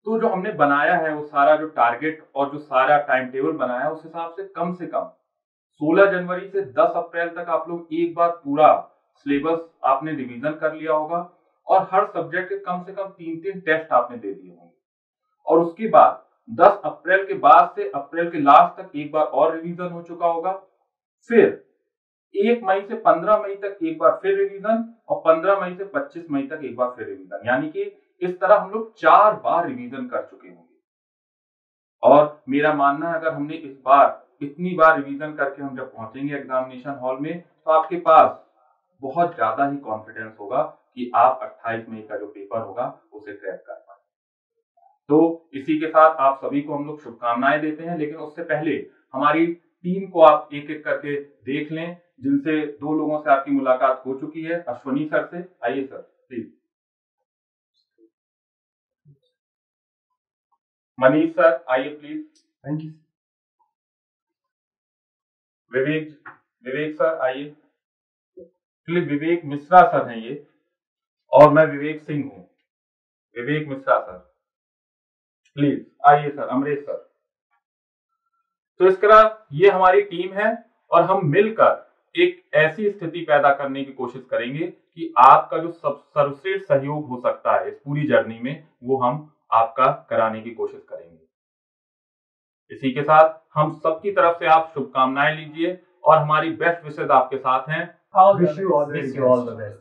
Speaker 2: तो जो हमने बनाया है वो सारा जो टारगेट और जो सारा टाइम टेबल बनाया है उस हिसाब से कम 16 जनवरी से 10 अप्रैल तक आप लोग एक बार पूरा सिलेबस आपने रिवीजन कर लिया होगा और हर सब्जेक्ट के कम से कम 3-3 टेस्ट आपने दे दिए होंगे। और उसके बाद 10 अप्रैल के बाद से अप्रैल के लास्ट तक एक बार और रिवीजन हो चुका होगा। फिर 1 मई से 15 मई तक एक बार फिर रिवीजन और 15 मई से 25 मई तक एक बार फिर रिवीजन, यानी कि इस तरह हम लोग 4 बार रिवीजन कर चुके होंगे। और मेरा मानना है अगर हमने इस बार इतनी बार रिवीजन करके हम जब पहुंचेंगे एग्जामिनेशन हॉल में तो आपके पास बहुत ज्यादा ही कॉन्फिडेंस होगा कि आप 28 मई का जो पेपर होगा उसे क्रैक कर पाएंगे। तो इसी के साथ आप सभी को हम लोग शुभकामनाएं देते हैं, लेकिन उससे पहले हमारी टीम को आप एक एक करके देख लें, जिनसे 2 लोगों से आपकी मुलाकात हो चुकी है। अश्वनी सर से आइए सर प्लीज। मनीष सर आइए please.
Speaker 3: Thank you.
Speaker 2: Vivek sir आइए प्लीज। विवेक मिश्रा सर हैं ये और मैं विवेक सिंह हूं। विवेक मिश्रा सर प्लीज आइए सर। अमरीश सर। तो इस तरह ये हमारी टीम है और हम मिलकर एक ऐसी स्थिति पैदा करने की कोशिश करेंगे कि आपका जो सर्वश्रेष्ठ सहयोग हो सकता है इस पूरी जर्नी में वो हम आपका कराने की कोशिश करेंगे। इसी के साथ हम सबकी तरफ से आप शुभकामनाएं लीजिए और हमारी बेस्ट विशेस आपके साथ हैं।
Speaker 3: Wish you all the best.